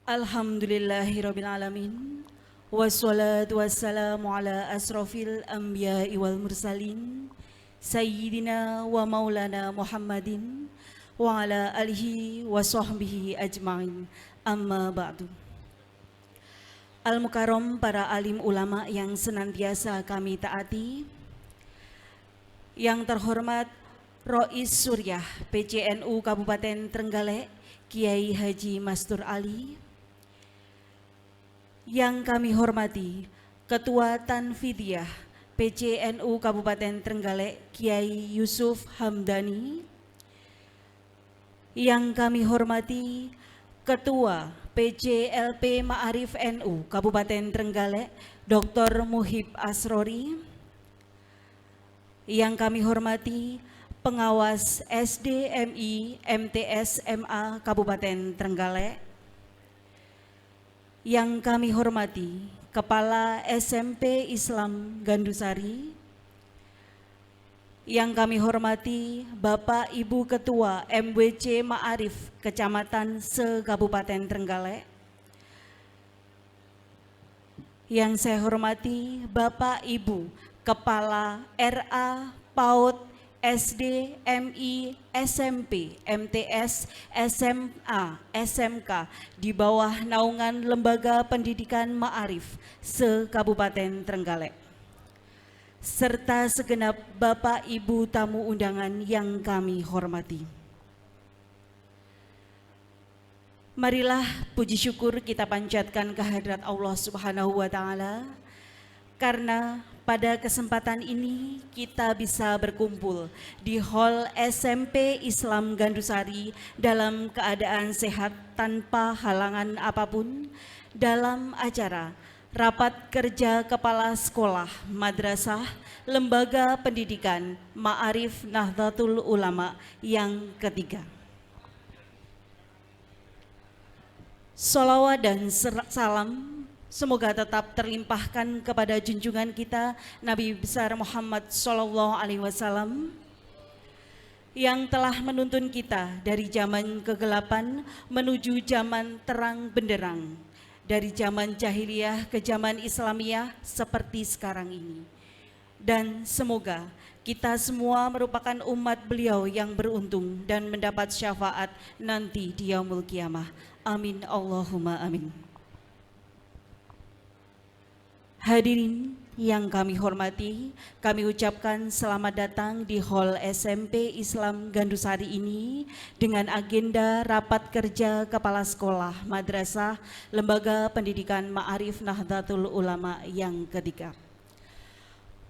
Alhamdulillahirabbil alamin. Wassalatu wassalamu ala asrofil anbiya'i wal mursalin Sayyidina wa maulana Muhammadin wa ala alihi wa sahbihi ajma'in. Amma ba'du. Al-Mukarram, para alim ulama yang senantiasa kami taati, yang terhormat Rois Suryah PCNU Kabupaten Trenggalek Kiai Haji Mastur Ali, yang kami hormati Ketua Tanfidiyah PCNU Kabupaten Trenggalek Kiai Yusuf Hamdani, yang kami hormati Ketua PCLP Ma'arif NU Kabupaten Trenggalek Dr. Muhib Asrori, yang kami hormati Pengawas SDMI MTS MA Kabupaten Trenggalek, yang kami hormati Kepala SMP Islam Gandusari, yang kami hormati Bapak Ibu Ketua MWC Ma'arif Kecamatan se-Kabupaten Trenggalek, yang saya hormati Bapak Ibu Kepala RA, PAUD, SD, MI, SMP, MTS, SMA, SMK di bawah naungan Lembaga Pendidikan Ma'arif se-Kabupaten Trenggalek, serta segenap Bapak Ibu tamu undangan yang kami hormati. Marilah puji syukur kita panjatkan kehadirat Allah Subhanahu wa Ta'ala, karena pada kesempatan ini kita bisa berkumpul di Hall SMP Islam Gandusari dalam keadaan sehat tanpa halangan apapun dalam acara Rapat Kerja Kepala Sekolah, Madrasah, Lembaga Pendidikan, Ma'arif Nahdlatul Ulama yang ketiga. Sholawat dan salam semoga tetap terlimpahkan kepada junjungan kita Nabi besar Muhammad SAW yang telah menuntun kita dari zaman kegelapan menuju zaman terang benderang, dari zaman jahiliyah ke zaman Islamiyah seperti sekarang ini. Dan semoga kita semua merupakan umat beliau yang beruntung dan mendapat syafaat nanti di yaumul qiyamah. Amin Allahumma amin. Hadirin yang kami hormati, kami ucapkan selamat datang di Hall SMP Islam Gandusari ini dengan agenda Rapat Kerja Kepala Sekolah, Madrasah, Lembaga Pendidikan Ma'arif Nahdlatul Ulama yang ketiga.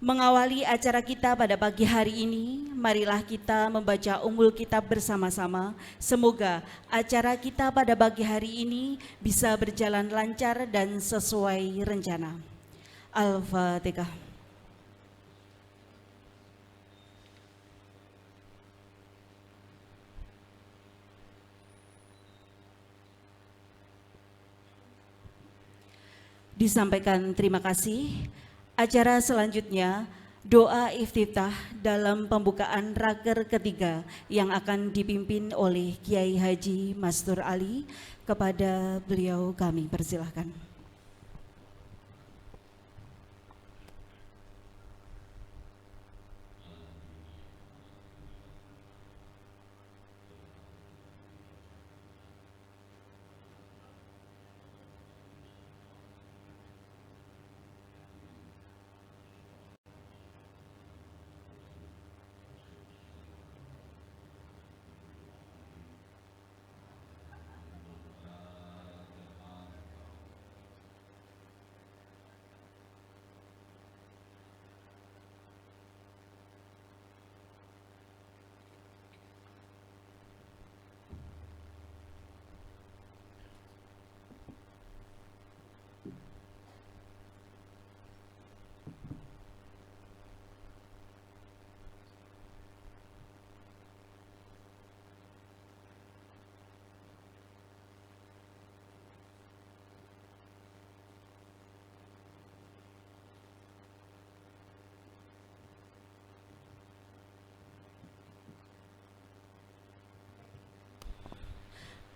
Mengawali acara kita pada pagi hari ini, marilah kita membaca Ummul Kitab bersama-sama. Semoga acara kita pada pagi hari ini bisa berjalan lancar dan sesuai rencana. Al-Fatihah. Disampaikan terima kasih. Acara selanjutnya doa iftitah dalam pembukaan raker ketiga yang akan dipimpin oleh Kiai Haji Mastur Ali. Kepada beliau kami persilahkan.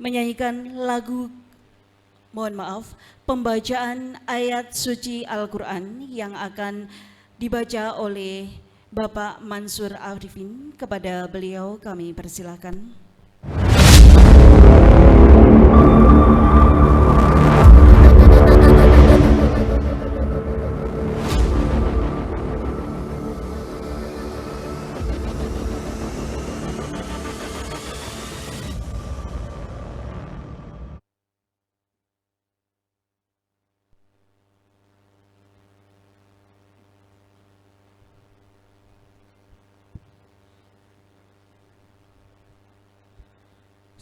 menyanyikan lagu Mohon maaf, pembacaan ayat suci Al-Quran yang akan dibaca oleh Bapak Mansur Arifin. Kepada beliau kami persilakan.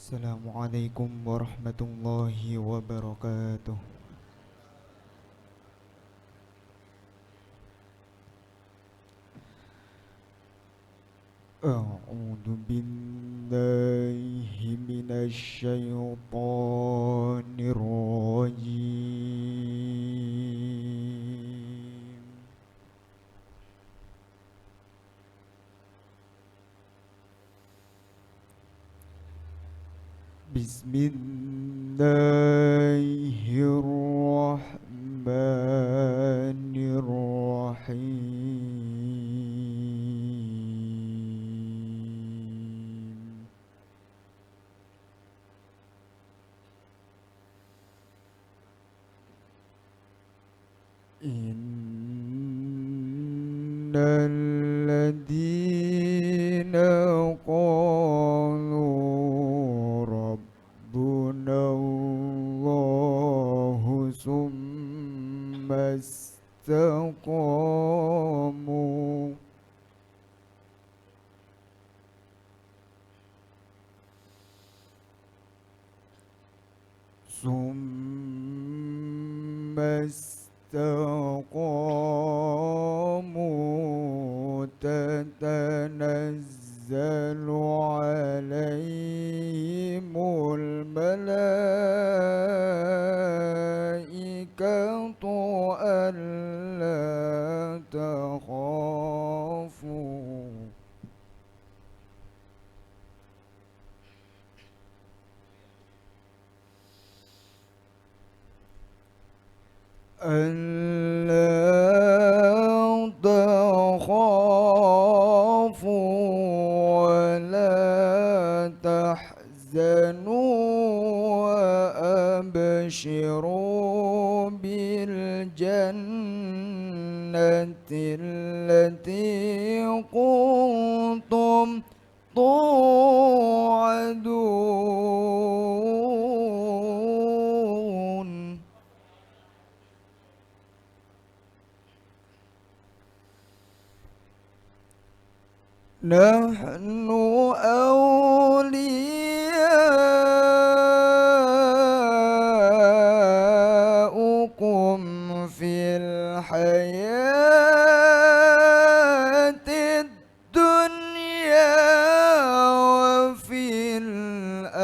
Assalamualaikum warahmatullahi wabarakatuh. A'udzu billahi minasy syaithanir rajim. Bismillahirrahmanirrahim. Innal ladzina qalu rabbunallahu summa istaqamu tatanazzalu alaihimul malaikatu alla takhafu ألا تخافوا ولا تحزنوا وأبشروا بالجنة التي كنتم توعدون نحن أولياؤكم في الحياة الدنيا وفي الآخرة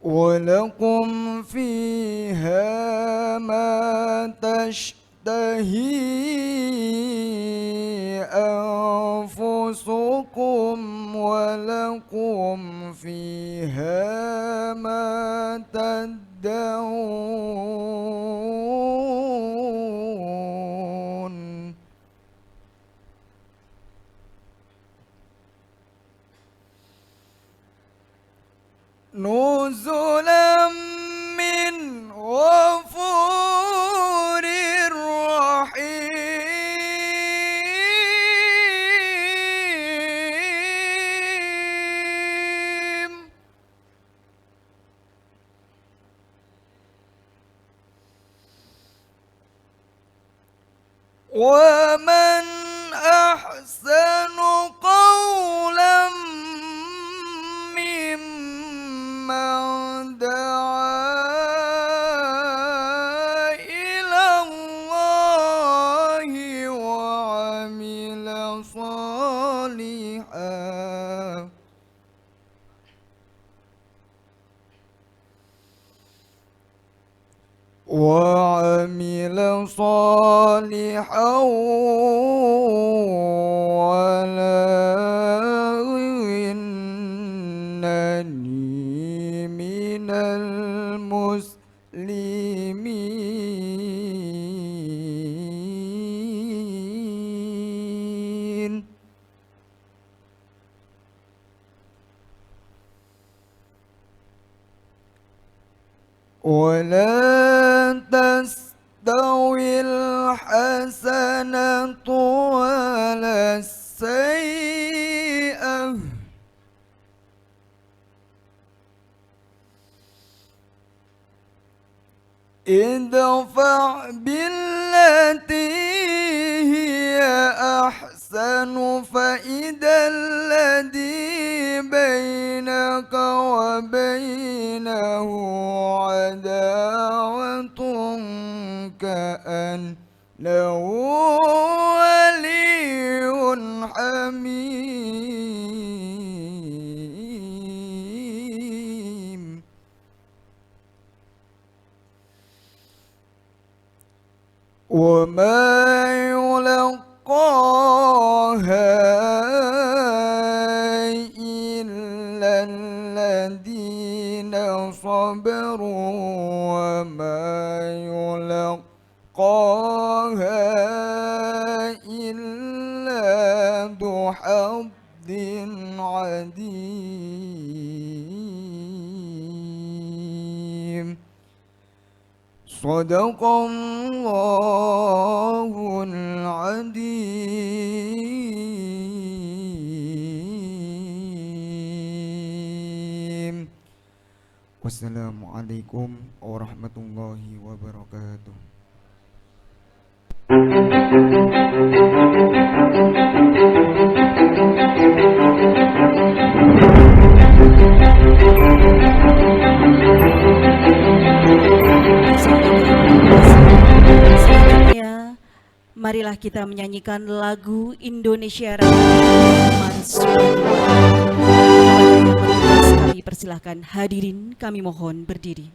ولكم فيها ما تشتهي أنفسكم ولكم فيها ما تدعون نزلا من غفور رحيم ومن أحسن قولا ممن دعا إلى الله وعمل صالحا وعمل صالحا ولا تستوي الحسنة ولا السيئة ادفع بالتي هي أحسن فإذا الذي بينك وبينه عداوة كأنه ولي حميم وما يلقاها إلا الذين صبروا وما يلقاها إلا ذو حظ عظيم صدق الله العظيم. Wassalamualaikum warahmatullahi wabarakatuh. Selanjutnya, marilah kita menyanyikan lagu Indonesia Raya Mansuur. Kami persilahkan hadirin, kami mohon berdiri.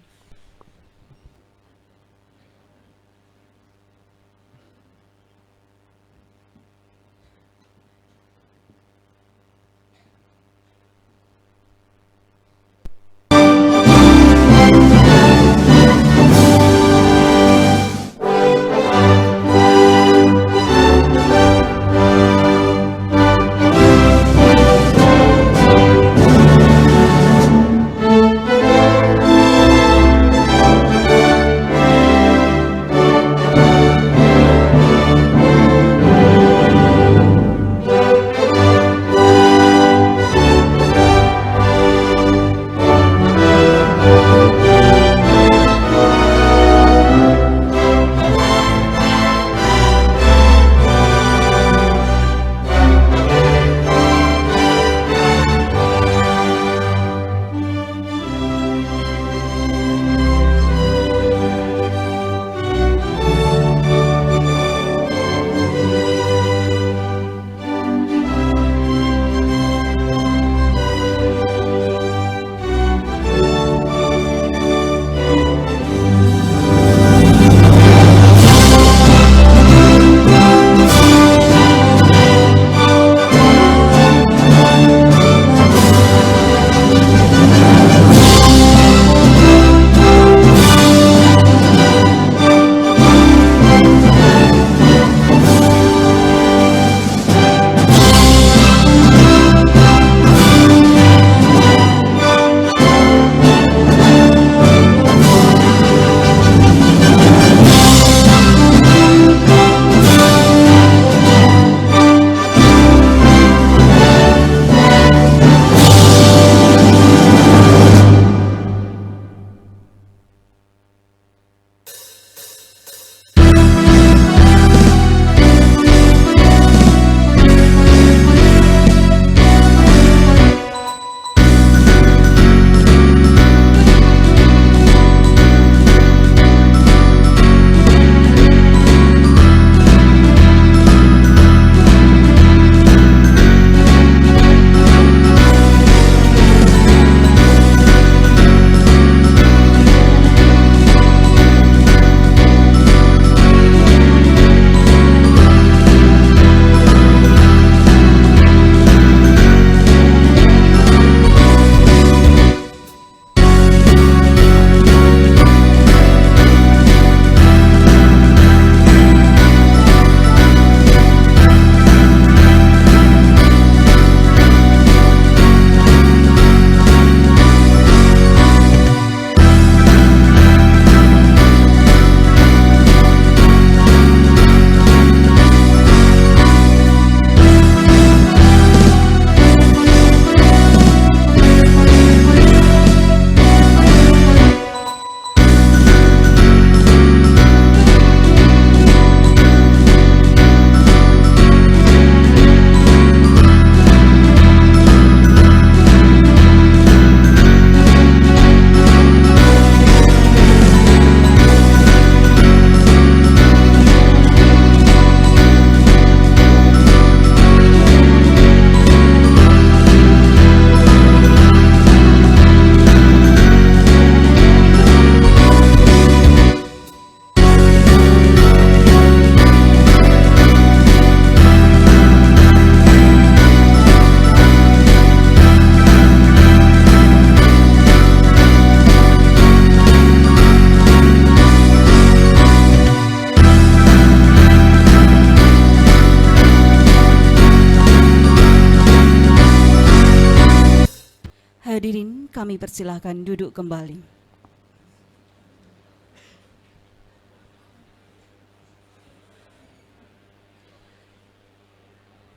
Hadirin, kami persilahkan duduk kembali.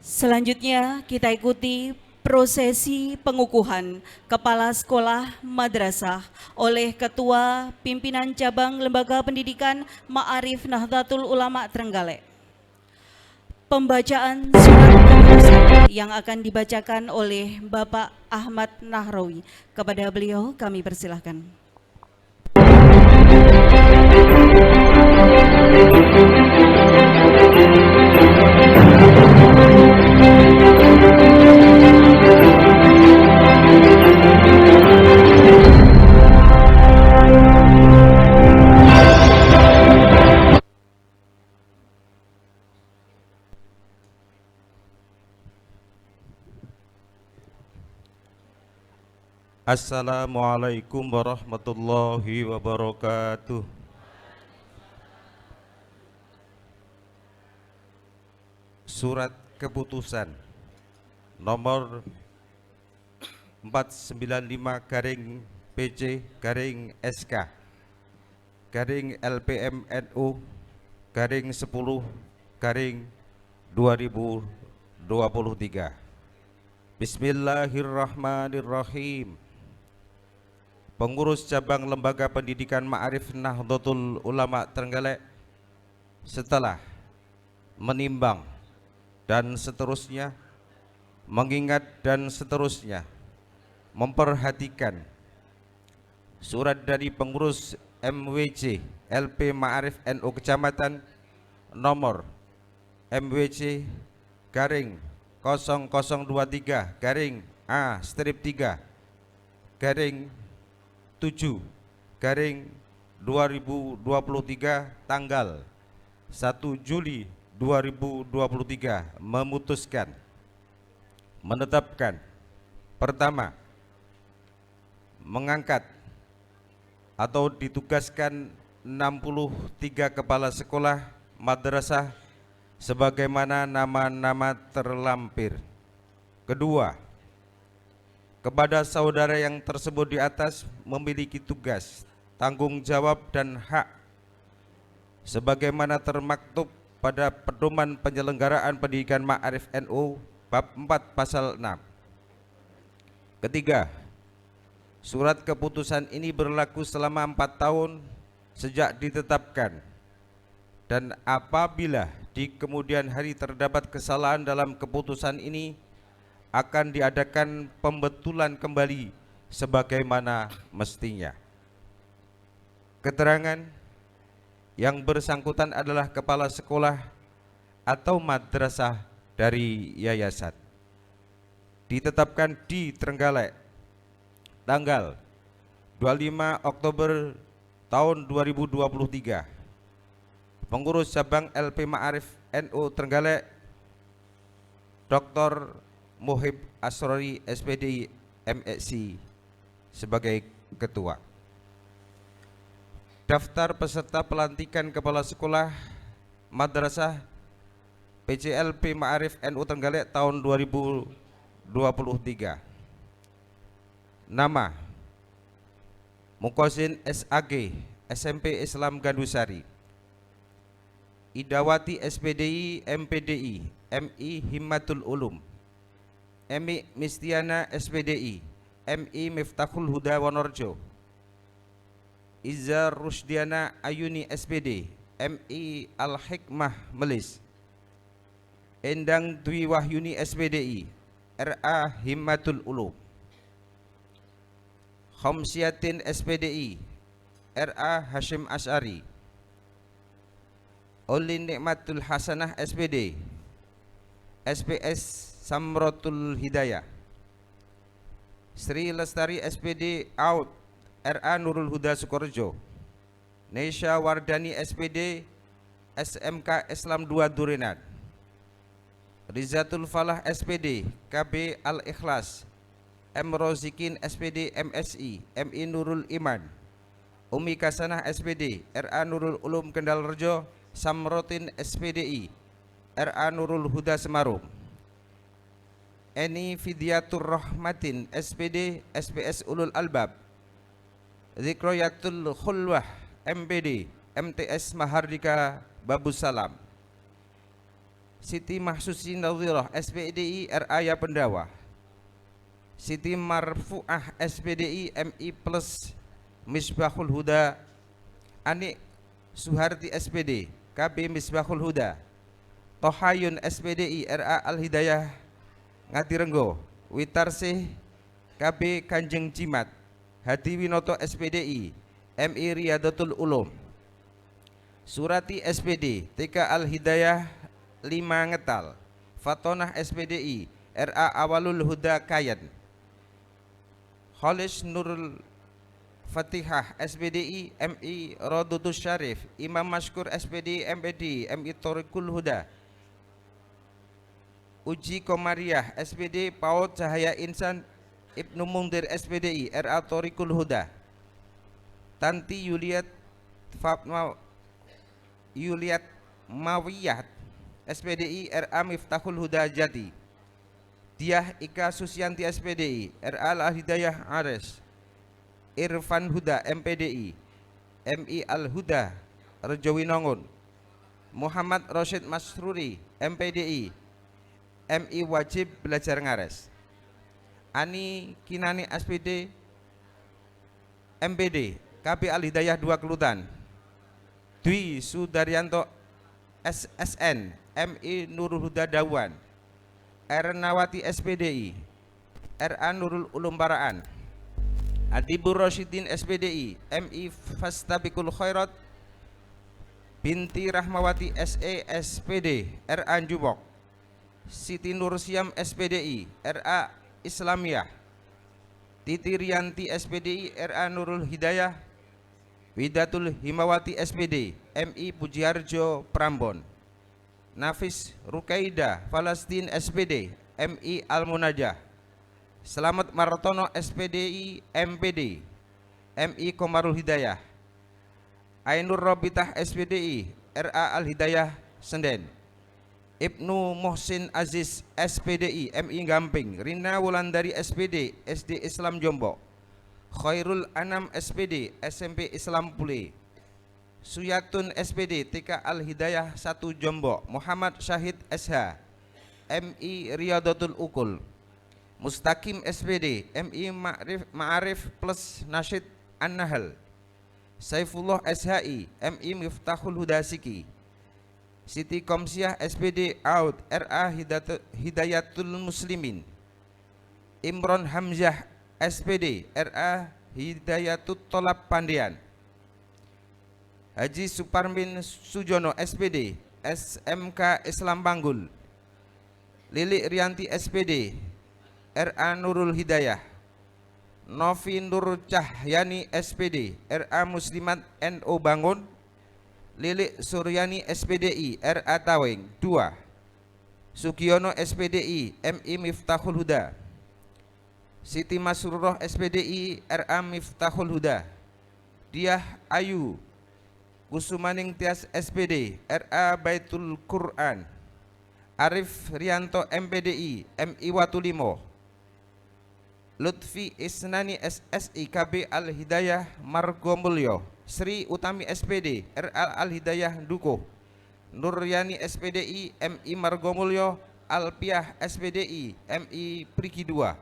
Selanjutnya kita ikuti prosesi pengukuhan Kepala Sekolah Madrasah oleh Ketua Pimpinan Cabang Lembaga Pendidikan Ma'arif Nahdlatul Ulama Trenggalek. Pembacaan surat keputusan yang akan dibacakan oleh Bapak Ahmad Nahrawi. Kepada beliau kami persilahkan. Assalamualaikum warahmatullahi wabarakatuh. Surat keputusan nomor 495/PC/SK LPMNU/10/2023. Bismillahirrahmanirrahim. Pengurus Cabang Lembaga Pendidikan Ma'arif Nahdlatul Ulama Trenggalek setelah menimbang dan seterusnya, mengingat dan seterusnya, memperhatikan surat dari pengurus MWC LP Ma'arif NU Kecamatan nomor MWC garing 0023 garing A-3 garing 7 garing 2023 tanggal 1 Juli 2023 memutuskan menetapkan: pertama, mengangkat atau ditugaskan 63 kepala sekolah madrasah sebagaimana nama-nama terlampir. Kedua, kepada saudara yang tersebut di atas memiliki tugas, tanggung jawab dan hak sebagaimana termaktub pada Pedoman Penyelenggaraan Pendidikan Ma'arif NU bab 4 pasal 6. Ketiga, surat keputusan ini berlaku selama 4 tahun sejak ditetapkan, dan apabila di kemudian hari terdapat kesalahan dalam keputusan ini, akan diadakan pembetulan kembali sebagaimana mestinya. Keterangan: yang bersangkutan adalah kepala sekolah atau madrasah dari yayasan, ditetapkan di Trenggalek tanggal 25 Oktober tahun 2023. Pengurus Cabang LP Ma'arif NU Trenggalek Dr. Muhib Asrori SPDI MSc sebagai ketua. Daftar peserta pelantikan kepala sekolah madrasah PCLP Ma'arif NU Trenggalek tahun 2023. Nama: Mukosin SAG SMP Islam Gandusari. Idawati SPDI MPDI MI Himmatul Ulum. Emi Mistiana SPDI MI Miftahul Huda Wonorjo. Iza Rusdiana Ayuni SPD MI Al-Hikmah Melis. Endang Dwi Wahyuni SPDI RA Himmatul Ulum. Khamsiatin SPDI RA Hashim Asy'ari. Olin Nikmatul Hasanah SPD SPS Samrotul Hidayah. Sri Lestari SPD Out RA Nurul Huda Sukorejo. Nesha Wardani SPD SMK Islam 2 Durenat. Rizatul Falah SPD KB Al-Ikhlas. M. Rozikin SPD MSI MI Nurul Iman. Umi Kasanah SPD RA Nurul Ulum Kendal Rejo. Samrotin SPDI RA Nurul Huda Semarang. Eni Fidiatur Rahmatin SPD SPS Ulul Albab, Zikroyatul Khulwah MPD MTS Mahardika Babus Salam, Siti Mahsusi Nadhirah SPDI RA Pendawa, Siti Marfuah SPDI MI Plus Misbahul Huda, Ani Suharti SPD KB Misbahul Huda, Tohayun SPDI RA Al Hidayah Ngatirenggo, Witarsih KB Kanjeng Jimat, Hadi Winoto SPDI MI Riyadatul Ulum, Surati SPD TK Al Hidayah 5 Ngetal, Fatonah SPDI RA Awalul Huda Kayan, Kholis Nurul Fatihah SPDI MI Rodutus Syarif, Imam Maskur SPD MPD MI Thoriqul Huda, Uji Komariah SPD PAUD Cahaya Insan Ibnu Mungdir SPDI RA Thoriqul Huda, Tanti Yuliat Mawiyat SPDI RA Miftahul Huda Jati, Diah Ika Susianti SPDI RA Al Hidayah Ares, Irfan Huda MPDI MI Al Huda Rejowinongun, Muhammad Rosyid Masruri MPDI MI Wajib Belajar Ngares, Ani Kinani SPD MPD KB Al Hidayah 2 Kelutan, Dwi Sudaryanto SSN MI Nurul Huda Dawan, Ernawati SPDI RA Nurul Ulum Paraan, Adibur Rosyidin SPDI MI Fastabikul Khairat, Binti Rahmawati SE SPD RA Jubok, Siti Nur Siam SPDI RA Islamiyah, Titi Rianti SPDI RA Nurul Hidayah, Widatul Himawati SPD MI Pujiharjo Prambon, Nafis Rukaida Falastin SPD MI Al Munajah, Selamat Martono SPDI MPD MI Komarul Hidayah, Ainur Robitah SPDI RA Al Hidayah Senden, Ibnu Muhsin Aziz SPDI MI Gamping, Rina Wulandari SPD SD Islam Jombok, Khairul Anam SPD SMP Islam Pule, Suyatun SPD TK Al Hidayah 1 Jombok, Muhammad Syahid SH MI Riyadatul Ukul, Mustaqim SPD MI Ma'arif Plus Nasyid An-Nahl, Saifullah SHI MI Miftahul Huda Siki, Siti Komsiah SPD Aud RA Hidayatul Muslimin, Imron Hamzah SPD RA Hidayatut Tolab Pandian, Haji Suparmin Sujono SPD SMK Islam Banggul, Lili Rianti SPD RA Nurul Hidayah, Novi Nur Cahyani SPD RA Muslimat NU Bangun, Lili Suryani SPDI RA Taweng 2, Sugiono SPDI MI Miftahul Huda, Siti Masruroh SPDI RA Miftahul Huda, Diah Ayu Kusumaning Tias SPD RA Baitul Quran, Arif Rianto MPDI MI Watulimo, Lutfi Isnani SSI KB Al Hidayah Margomulyo, Sri Utami SPD RA Al Hidayah Dukuh, Nuryani SPDI MI Margomulyo, Alpiah SPDI MI Prigi 2,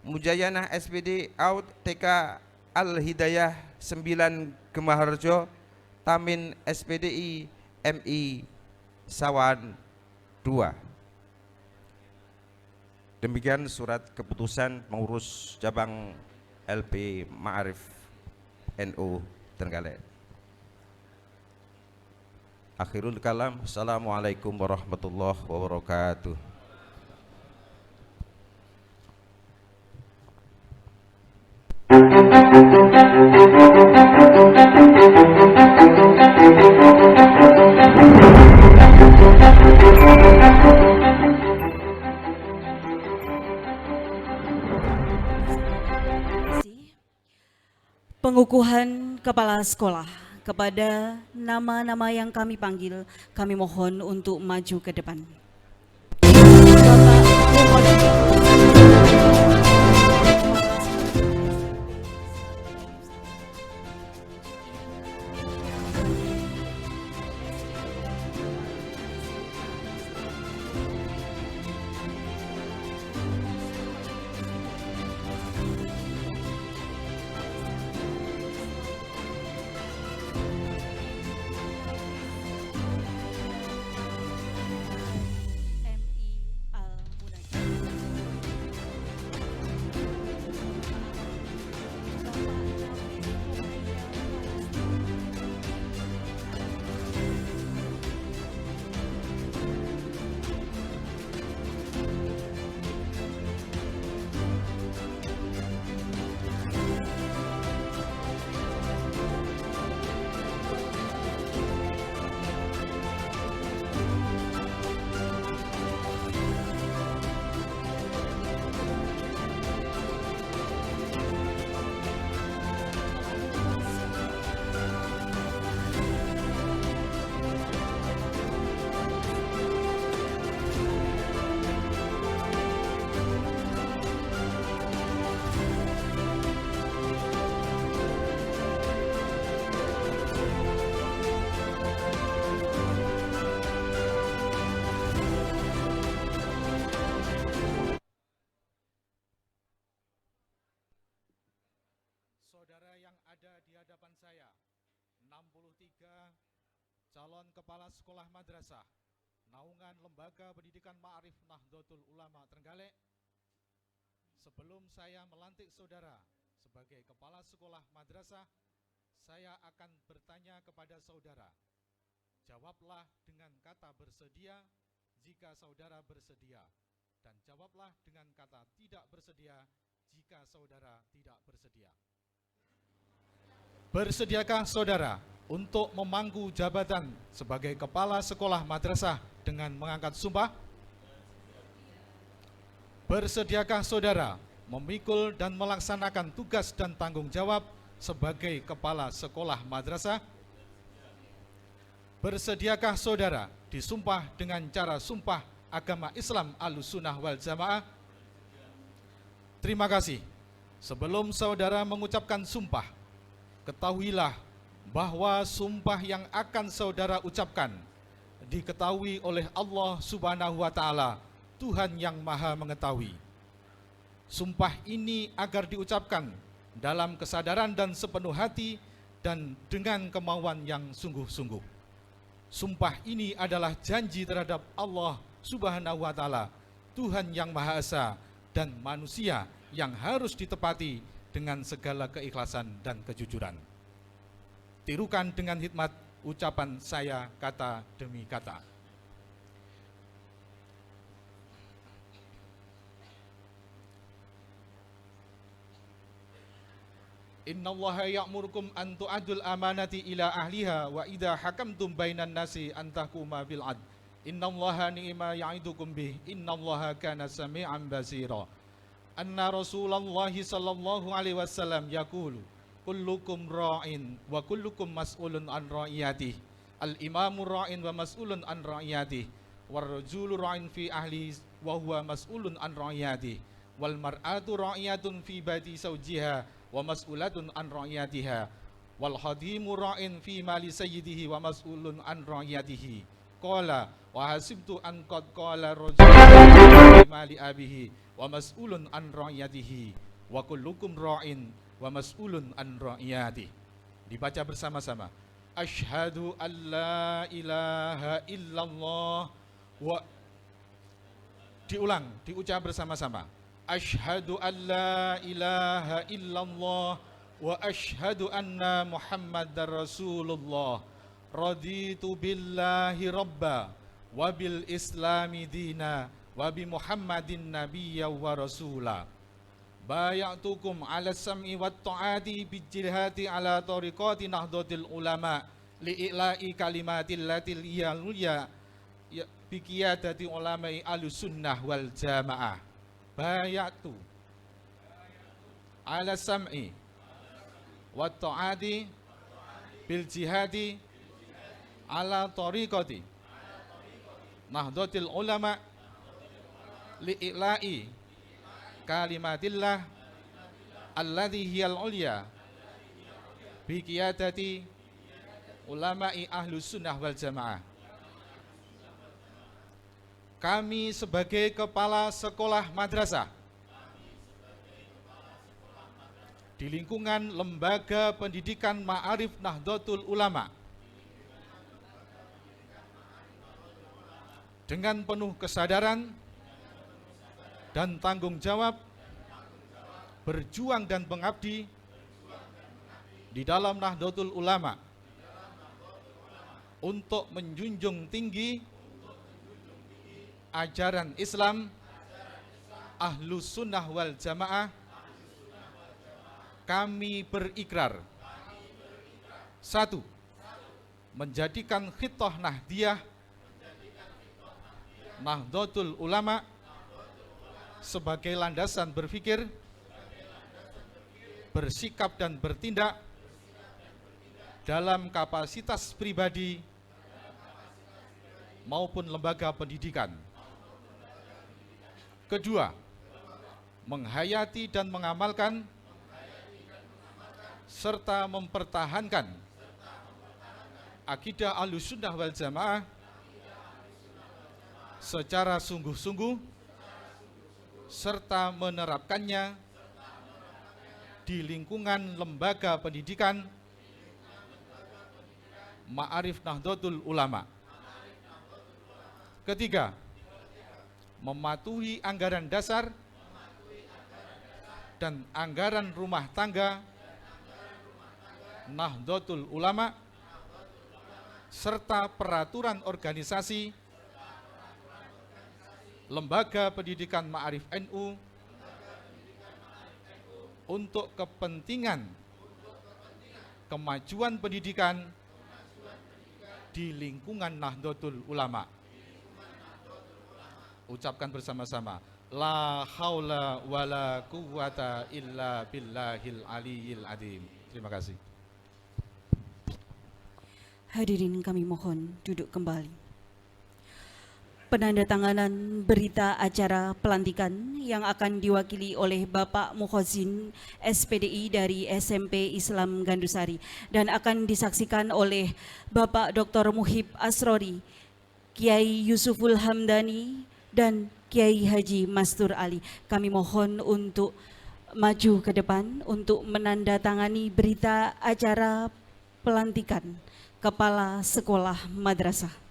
Mujayanah SPD Aud TK Al Hidayah 9 Gemaharjo, Tamin SPDI MI Sawan 2. Demikian surat keputusan pengurus cabang LP Ma'arif NU Trenggalek. Akhirul kalam. Assalamualaikum warahmatullahi wabarakatuh. Pengukuhan kepala sekolah. Kepada nama-nama yang kami panggil, kami mohon untuk maju ke depan. Bapak Muhammad calon kepala sekolah madrasah naungan Lembaga Pendidikan Ma'arif Nahdlatul Ulama Trenggalek. Sebelum saya melantik saudara sebagai kepala sekolah madrasah, saya akan bertanya kepada saudara. Jawablah dengan kata bersedia jika saudara bersedia, dan jawablah dengan kata tidak bersedia jika saudara tidak bersedia. Bersediakah saudara untuk memangku jabatan sebagai kepala sekolah madrasah dengan mengangkat sumpah? Bersediakah saudara memikul dan melaksanakan tugas dan tanggung jawab sebagai kepala sekolah madrasah? Bersediakah saudara disumpah dengan cara sumpah agama Islam Ahlussunnah wal Jamaah? Terima kasih. Sebelum saudara mengucapkan sumpah, ketahuilah bahwa sumpah yang akan saudara ucapkan diketahui oleh Allah Subhanahu wa Ta'ala, Tuhan yang Maha Mengetahui. Sumpah ini agar diucapkan dalam kesadaran dan sepenuh hati dan dengan kemauan yang sungguh-sungguh. Sumpah ini adalah janji terhadap Allah Subhanahu wa Ta'ala, Tuhan yang Maha Esa, dan manusia yang harus ditepati dengan segala keikhlasan dan kejujuran. Tirukan dengan hikmat ucapan saya kata demi kata. Innallaha ya'murukum an tu'addul amanati ila ahliha wa idza hakamtum bainan nasi an tahkuma bil 'adl. Innallaha ni'ma ya'idukum bih. Innallaha kana sami'an basira. Anna Rasulullah sallallahu alaihi wasallam yaqulu kullukum ra'in wa kullukum mas'ulun an ra'iyatihi. Al imamu ra'in wa mas'ulun an ra'iyatihi. War rajulu ra'in fi ahli wa huwa mas'ulun an ra'iyatihi. Wal mar'atu ra'iyatun fi baiti zawjiha wa mas'ulatun an ra'iyatiha. Wal khadimu ra'in fi mali sayyidihi wa mas'ulun an ra'iyatihi. Qala wa hasibtu an qad qala rajulun fi mali abihi wa mas'ulun an ra'iyatihi wa kullukum ra'in wa mas'ulun an ra'iyatihi. Dibaca bersama-sama. Asyhadu an la ilaha illallah wa diulang, diucap bersama-sama. Asyhadu an la ilaha illallah wa asyhadu anna Muhammadar Rasulullah. Raditu billahi rabba wa bil islami dina wa bi Muhammadin nabiyya wa rasula. Bayatukum ala sam'i wat ta'ati bi jihati ala tariqati nahdlatul ulama li ila'i kalimatil latil iyalulya bi qiyadati ulama'i Ahlussunnah wal Jamaah. Bayatu ala sam'i wa ta'ati bil jihadi ala tariqati nahdlatul ulama li'ila'i kalimatillah alladhi hiyal ulya bi qiyadati ulama'i Ahlussunnah wal Jamaah. Kami sebagai kepala sekolah madrasah di lingkungan Lembaga Pendidikan Ma'arif Nahdlatul Ulama dengan penuh kesadaran dan tanggung jawab berjuang dan mengabdi di dalam Nahdlatul Ulama untuk menjunjung tinggi ajaran Islam Ahlussunnah wal Jamaah. Kami berikrar, 1. Menjadikan khitah Nahdiyah Nahdlatul Ulama sebagai landasan berpikir, bersikap dan bertindak dalam kapasitas pribadi maupun lembaga pendidikan. 2. Menghayati dan mengamalkan serta mempertahankan akidah Ahlussunnah wal Jamaah secara sungguh-sungguh serta menerapkannya di lingkungan lembaga pendidikan Ma'arif Nahdlatul Ulama. Ketiga, mematuhi anggaran dasar dan anggaran rumah tangga Nahdlatul Ulama serta peraturan organisasi lembaga pendidikan Ma'arif NU untuk kepentingan kemajuan pendidikan di lingkungan Nahdlatul Ulama. Ucapkan bersama-sama, la haula wala quwwata illa billahil aliyil azim. Terima kasih. Hadirin kami mohon duduk kembali. Penandatanganan berita acara pelantikan yang akan diwakili oleh Bapak Mukhozin SPDI dari SMP Islam Gandusari dan akan disaksikan oleh Bapak Dr. Muhib Asrori, Kiai Yusuful Hamdani, dan Kiai Haji Mastur Ali. Kami mohon untuk maju ke depan untuk menandatangani berita acara pelantikan Kepala Sekolah Madrasah.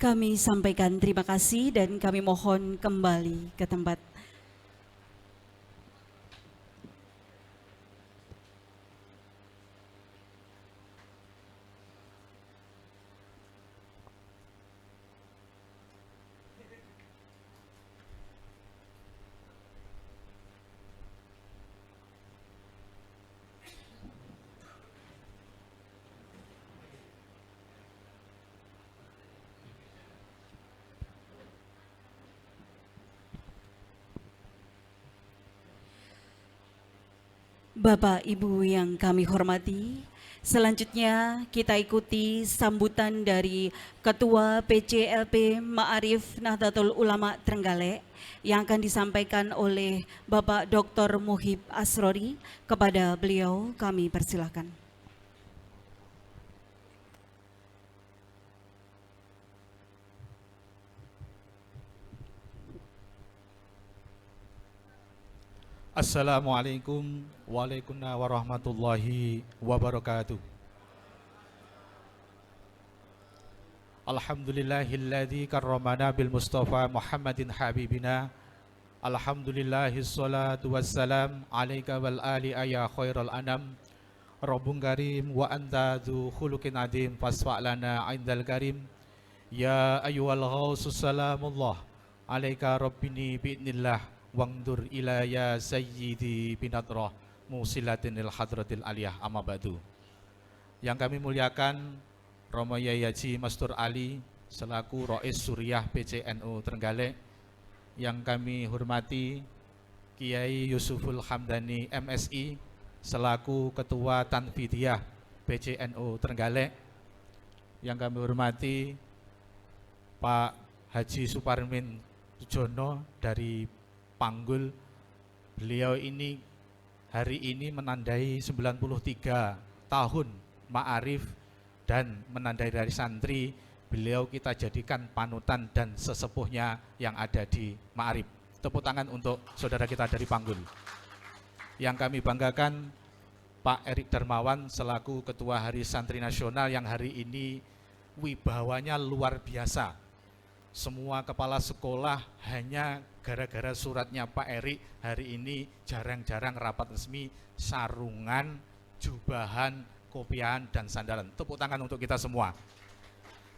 Kami sampaikan terima kasih dan kami mohon kembali ke tempat. Bapak Ibu yang kami hormati, selanjutnya kita ikuti sambutan dari Ketua PCLP Ma'arif Nahdlatul Ulama Trenggalek yang akan disampaikan oleh Bapak Dr. Muhib Asrori. Kepada beliau kami persilahkan. Assalamualaikum warahmatullahi wabarakatuh. Alhamdulillahilladzi karramana bil Mustafa Muhammadin habibina. Alhamdulillahis salatu wassalam alaika wal ali ya khairal anam. Rabbun karim wa anta dzu khuluqin adim fasfa'lana indal karim. Ya ayyuhal ghausus salamullah alaika rabbini bi'nillah wangdur ila ya sayyidi binatrah musilatin il hadratil aliyah amma ba'du. Yang kami muliakan Romo Yai Haji Mastur Ali selaku Rois Suriah PCNU Trenggalek, yang kami hormati Kiai Yusuful Hamdani MSI selaku Ketua Tanfidiyah PCNU Trenggalek, yang kami hormati Pak Haji Suparmin Jono dari Panggul. Beliau ini hari ini menandai 93 tahun Ma'arif dan menandai dari santri. Beliau kita jadikan panutan dan sesepuhnya yang ada di Ma'arif. Tepuk tangan untuk saudara kita dari Panggul. Yang kami banggakan Pak Erik Darmawan selaku Ketua Hari Santri Nasional yang hari ini wibawanya luar biasa. Semua kepala sekolah hanya gara-gara suratnya Pak Erik hari ini jarang-jarang rapat resmi, sarungan, jubahan, kopiahan, dan sandalan. Tepuk tangan untuk kita semua.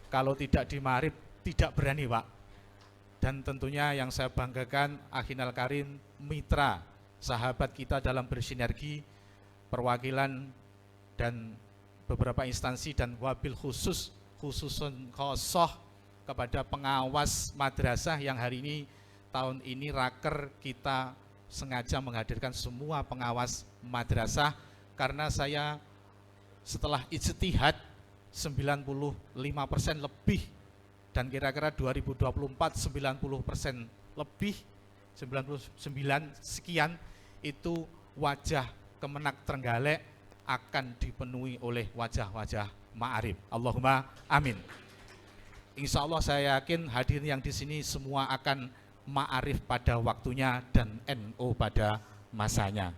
Kalau tidak di Ma'arif, tidak berani Pak. Dan tentunya yang saya banggakan Akhinal Karim, mitra, sahabat kita dalam bersinergi, perwakilan dan beberapa instansi dan wabil khususun khosoh kepada pengawas madrasah yang hari ini tahun ini raker kita sengaja menghadirkan semua pengawas madrasah karena saya setelah ijtihad 95% lebih dan kira-kira 2024 90% lebih 99 sekian itu wajah Kemenak Trenggalek akan dipenuhi oleh wajah-wajah ma'arif. Allahumma amin. Insya Allah saya yakin hadirin yang di sini semua akan ma'arif pada waktunya dan NO pada masanya.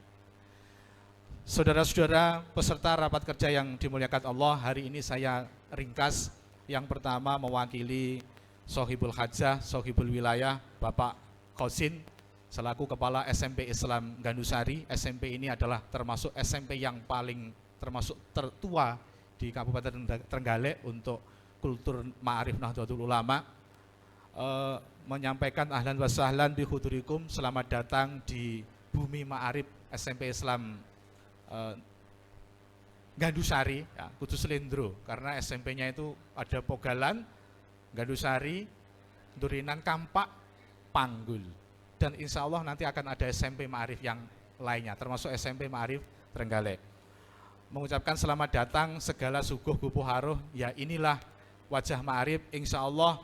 Saudara-saudara peserta rapat kerja yang dimuliakan Allah, hari ini saya ringkas. Yang pertama mewakili Sohibul Hajah, Sohibul Wilayah, Bapak Khosin, selaku Kepala SMP Islam Gandusari. SMP ini adalah termasuk SMP yang paling termasuk tertua di Kabupaten Trenggalek untuk kultur Ma'arif Nahdlatul Ulama. Menyampaikan ahlan wa sahlan bi hudurikum, selamat datang di bumi Ma'arif SMP Islam Gandusari, ya, Kudus Lendro, karena SMP-nya itu ada Pogalan, Gandusari, Durinan, Kampak, Panggul, dan insya Allah nanti akan ada SMP Ma'arif yang lainnya, termasuk SMP Ma'arif Trenggalek. Mengucapkan selamat datang segala suguh gupuh haruh, ya inilah wajah Ma'arif. Insya Allah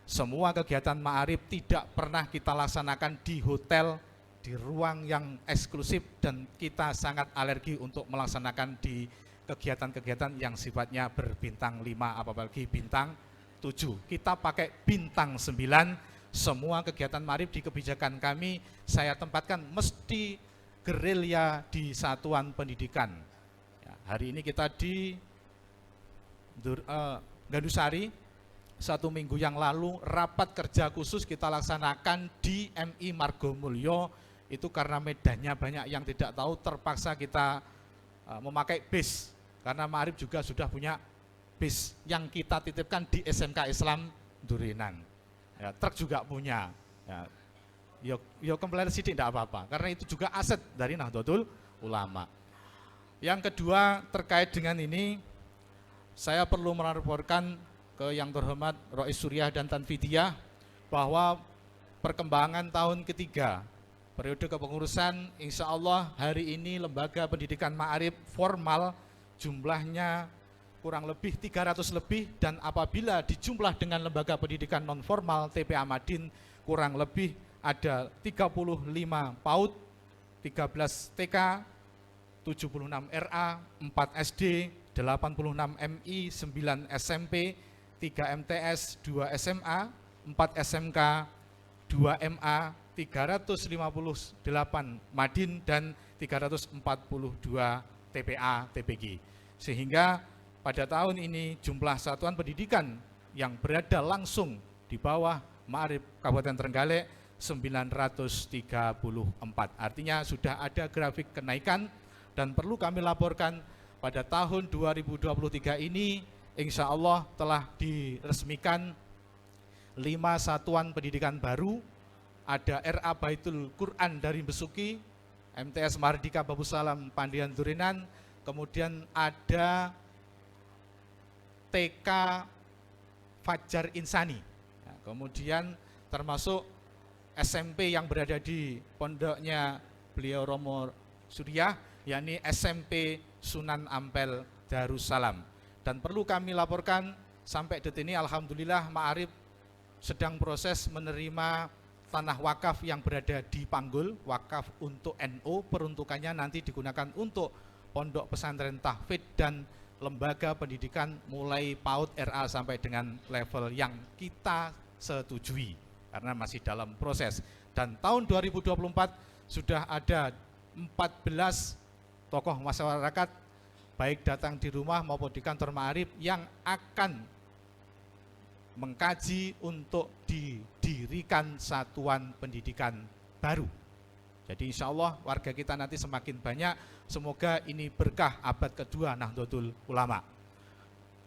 semua kegiatan Ma'arif tidak pernah kita laksanakan di hotel, di ruang yang eksklusif, dan kita sangat alergi untuk melaksanakan di kegiatan-kegiatan yang sifatnya berbintang 5 apalagi bintang 7. Kita pakai bintang 9. Semua kegiatan Ma'arif di kebijakan kami saya tempatkan mesti gerilya di satuan pendidikan. Ya, hari ini kita di Gandusari. 1 minggu yang lalu rapat kerja khusus kita laksanakan di MI Margomulyo. Itu karena medannya banyak yang tidak tahu, terpaksa kita memakai bis, karena Ma'arif juga sudah punya bis yang kita titipkan di SMK Islam Durinan. Ya, truk juga punya. Ya, yo kembali sidik tidak apa-apa, karena itu juga aset dari Nahdlatul Ulama. Yang kedua terkait dengan ini, saya perlu melaporkan ke yang terhormat Rois Suriah dan Tanfidiyah bahwa perkembangan tahun ketiga periode kepengurusan, insya Allah hari ini lembaga pendidikan Ma'arif formal jumlahnya kurang lebih 300 lebih, dan apabila dijumlah dengan lembaga pendidikan non formal TPA Madin kurang lebih ada 35 PAUD, 13 TK, 76 RA, 4 SD, 86 MI, 9 SMP, 3 MTS, 2 SMA, 4 SMK, 2 MA, 358 Madin, dan 342 TPA TPG. Sehingga pada tahun ini jumlah satuan pendidikan yang berada langsung di bawah Ma'arif Kabupaten Trenggalek 934. Artinya sudah ada grafik kenaikan, dan perlu kami laporkan pada tahun 2023 ini insya Allah telah diresmikan 5 satuan pendidikan baru. Ada RA Baitul Quran dari Besuki, MTS Mardika Babu Salam Pandian Durinan, kemudian ada TK Fajar Insani, ya, kemudian termasuk SMP yang berada di pondoknya beliau Romo Suriah, yakni SMP Sunan Ampel Darussalam. Dan perlu kami laporkan sampai detik ini alhamdulillah Ma'arif sedang proses menerima tanah wakaf yang berada di Panggul, wakaf untuk NU, peruntukannya nanti digunakan untuk pondok pesantren tahfidz dan lembaga pendidikan mulai PAUD RA sampai dengan level yang kita setujui karena masih dalam proses. Dan tahun 2024 sudah ada 14 tokoh masyarakat baik datang di rumah maupun di kantor Ma'arif yang akan mengkaji untuk didirikan satuan pendidikan baru. Jadi insya Allah warga kita nanti semakin banyak, semoga ini berkah abad kedua Nahdlatul Ulama.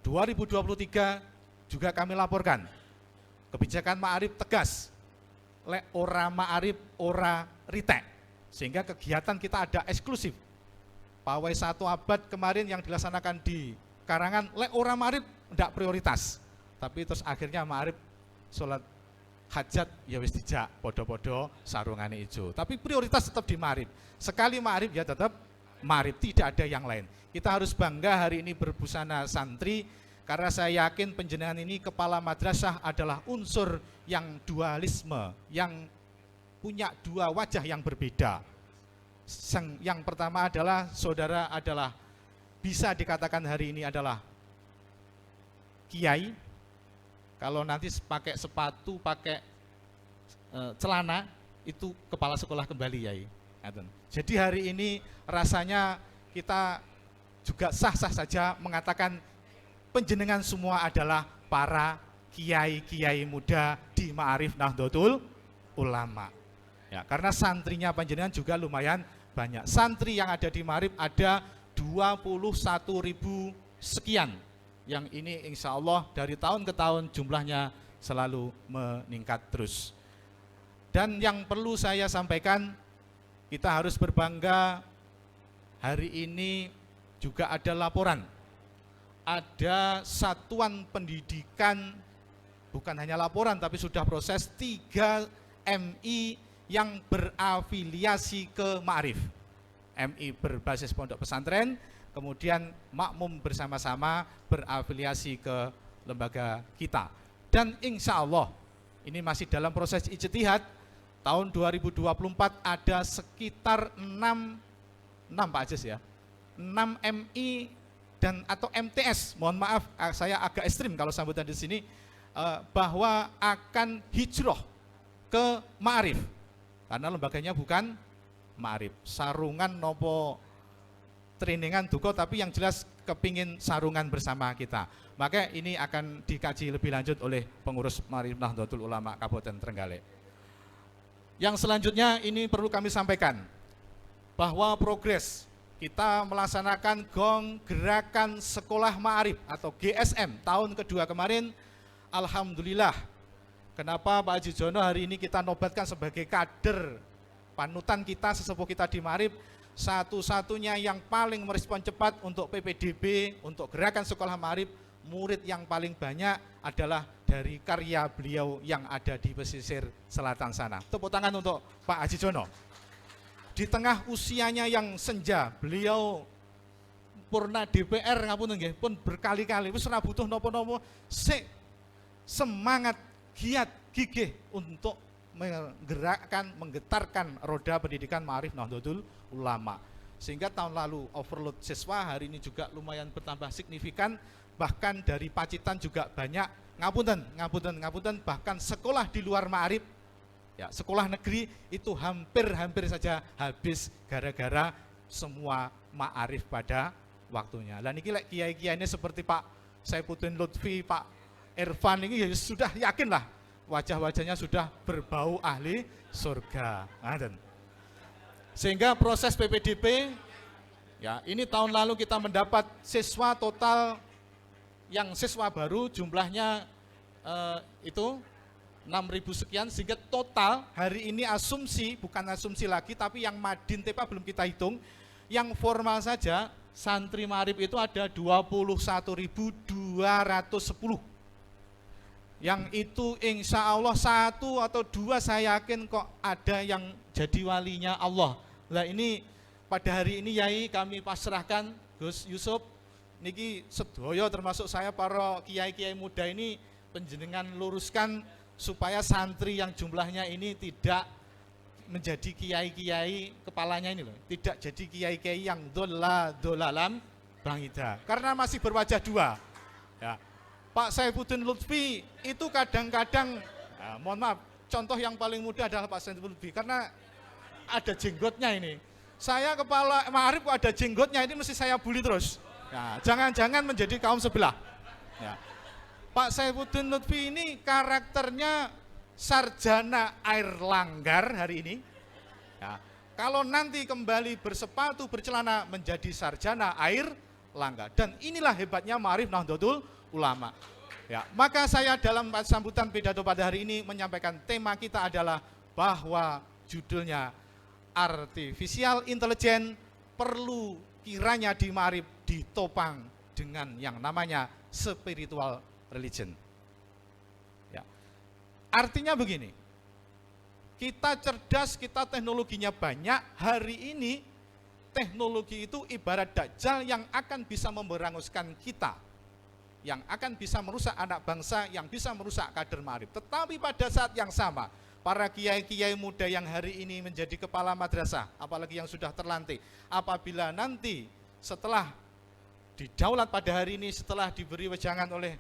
2023 juga kami laporkan, kebijakan Ma'arif tegas, lek ora Ma'arif ora ritek, sehingga kegiatan kita ada eksklusif. Pawai 1 abad kemarin yang dilaksanakan di Karangan, lek ora Ma'arif tidak prioritas. Tapi terus akhirnya Ma'arif sholat hajat ya wis dijak podo-podo sarungane ijo. Tapi prioritas tetap di Ma'rif. Sekali Ma'rif ya tetap Ma'rif, tidak ada yang lain. Kita harus bangga hari ini berbusana santri, karena saya yakin penjenengan ini kepala madrasah adalah unsur yang dualisme, yang punya dua wajah yang berbeda. Yang pertama adalah saudara adalah bisa dikatakan hari ini adalah kiai. Kalau nanti pakai sepatu, pakai celana, itu kepala sekolah kembali, Yai. Jadi hari ini rasanya kita juga sah-sah saja mengatakan penjenengan semua adalah para kiai-kiai muda di Ma'arif Nahdlatul Ulama. Ya, karena santrinya panjenengan juga lumayan banyak. Santri yang ada di Ma'arif ada 21.000 sekian. Yang ini insya Allah dari tahun ke tahun jumlahnya selalu meningkat terus. Dan yang perlu saya sampaikan, kita harus berbangga hari ini juga ada laporan. Ada satuan pendidikan, bukan hanya laporan tapi sudah proses 3 MI yang berafiliasi ke Ma'arif. MI berbasis pondok pesantren, kemudian makmum bersama-sama berafiliasi ke lembaga kita. Dan insya Allah ini masih dalam proses ijtihad. Tahun 2024 ada sekitar 6 Pak Aziz ya, 6 MI dan atau MTS, mohon maaf saya agak ekstrim kalau sambutan di sini, bahwa akan hijrah ke Ma'arif karena lembaganya bukan Ma'arif. Sarungan nopo trainingan duko, tapi yang jelas kepingin sarungan bersama kita. Maka ini akan dikaji lebih lanjut oleh pengurus Ma'arif Nahdlatul Ulama Kabupaten Trenggalek. Yang selanjutnya ini perlu kami sampaikan bahwa progres kita melaksanakan GONG Gerakan Sekolah Ma'arif atau GSM tahun kedua kemarin, alhamdulillah. Kenapa Pak Haji Jono hari ini kita nobatkan sebagai kader panutan kita, sesepuh kita di Ma'arif, satu-satunya yang paling merespon cepat untuk PPDB, untuk Gerakan Sekolah Ma'arif, murid yang paling banyak adalah dari karya beliau yang ada di pesisir selatan sana. Tepuk tangan untuk Pak Haji Jono. Di tengah usianya yang senja, beliau purna DPR ngapunten nggih, pun berkali-kali wis ora butuh napa-napa, semangat, giat, gigih untuk menggerakkan, menggetarkan roda pendidikan Ma'arif Nahdlatul Ulama. Sehingga tahun lalu overload siswa, hari ini juga lumayan bertambah signifikan, bahkan dari Pacitan juga banyak, ngapunten, bahkan sekolah di luar Ma'arif, ya, sekolah negeri itu hampir saja habis gara-gara semua Ma'arif pada waktunya. Lah niki lek kiai-kiai ini seperti Pak Saifuddin Lutfi, Pak Irfan ini ya sudah yakinlah wajah-wajahnya sudah berbau ahli surga. Sehingga proses PPDB, ya ini tahun lalu kita mendapat siswa total yang siswa baru jumlahnya itu 6.000 sekian, sehingga total hari ini asumsi, bukan asumsi lagi, tapi yang Madin Tepa belum kita hitung, yang formal saja santri Ma'arif itu ada 21.210. Yang itu insya Allah 1 atau 2 saya yakin kok ada yang jadi walinya Allah. Nah ini pada hari ini Yai kami pasrahkan Gus Yusuf, niki sedoyo termasuk saya para kiai-kiai muda ini penjenengan luruskan supaya santri yang jumlahnya ini tidak menjadi kiai-kiai kepalanya ini loh, tidak jadi kiai-kiai yang dolalam bangida, karena masih berwajah dua. Ya. Pak Saifuddin Lutfi itu kadang-kadang, ya, mohon maaf, contoh yang paling mudah adalah Pak Saifuddin Lutfi karena ada jenggotnya ini. Saya kepala Ma'arif kok ada jenggotnya, ini mesti saya bully terus. Ya, jangan-jangan menjadi kaum sebelah. Ya. Pak Saifuddin Lutfi ini karakternya sarjana air langgar hari ini. Ya. Kalau nanti kembali bersepatu bercelana menjadi sarjana air langgar. Dan inilah hebatnya Ma'arif Nahdlatul Ulama. Ya, maka saya dalam sambutan pidato pada hari ini menyampaikan tema kita adalah bahwa judulnya artificial intelligence perlu kiranya di Ma'arif ditopang dengan yang namanya spiritual religion. Ya. Artinya begini, kita cerdas, kita teknologinya banyak, hari ini teknologi itu ibarat dajjal yang akan bisa memberanguskan kita, yang akan bisa merusak anak bangsa, yang bisa merusak kader ma'arif. Tetapi pada saat yang sama, para kiai-kiai muda yang hari ini menjadi kepala madrasah, apalagi yang sudah terlantik, apabila nanti setelah didaulat pada hari ini, setelah diberi wejangan oleh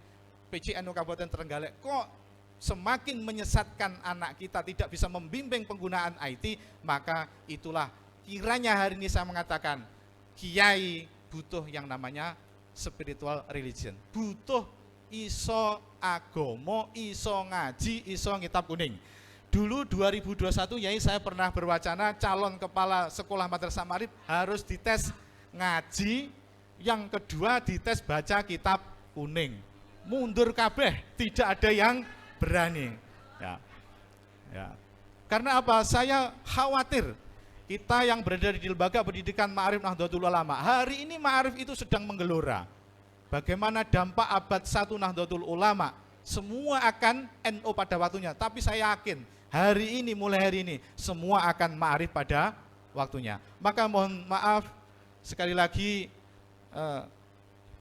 PJNU Kabupaten Trenggalek, kok semakin menyesatkan anak kita, tidak bisa membimbing penggunaan IT, maka itulah kiranya hari ini saya mengatakan, kiai butuh yang namanya spiritual religion, butuh iso agomo, iso ngaji, iso ngitab kuning. Dulu 2021 yai saya pernah berwacana calon kepala sekolah madrasah ma'arif harus dites ngaji, yang kedua dites baca kitab kuning. Mundur kabeh, tidak ada yang berani. Ya. Karena apa? Saya khawatir kita yang berada di lembaga pendidikan Ma'arif Nahdlatul Ulama, hari ini Ma'arif itu sedang menggelora. Bagaimana dampak abad 1 Nahdlatul Ulama, semua akan NO pada waktunya. Tapi saya yakin, hari ini, mulai hari ini, semua akan Ma'arif pada waktunya. Maka mohon maaf, sekali lagi,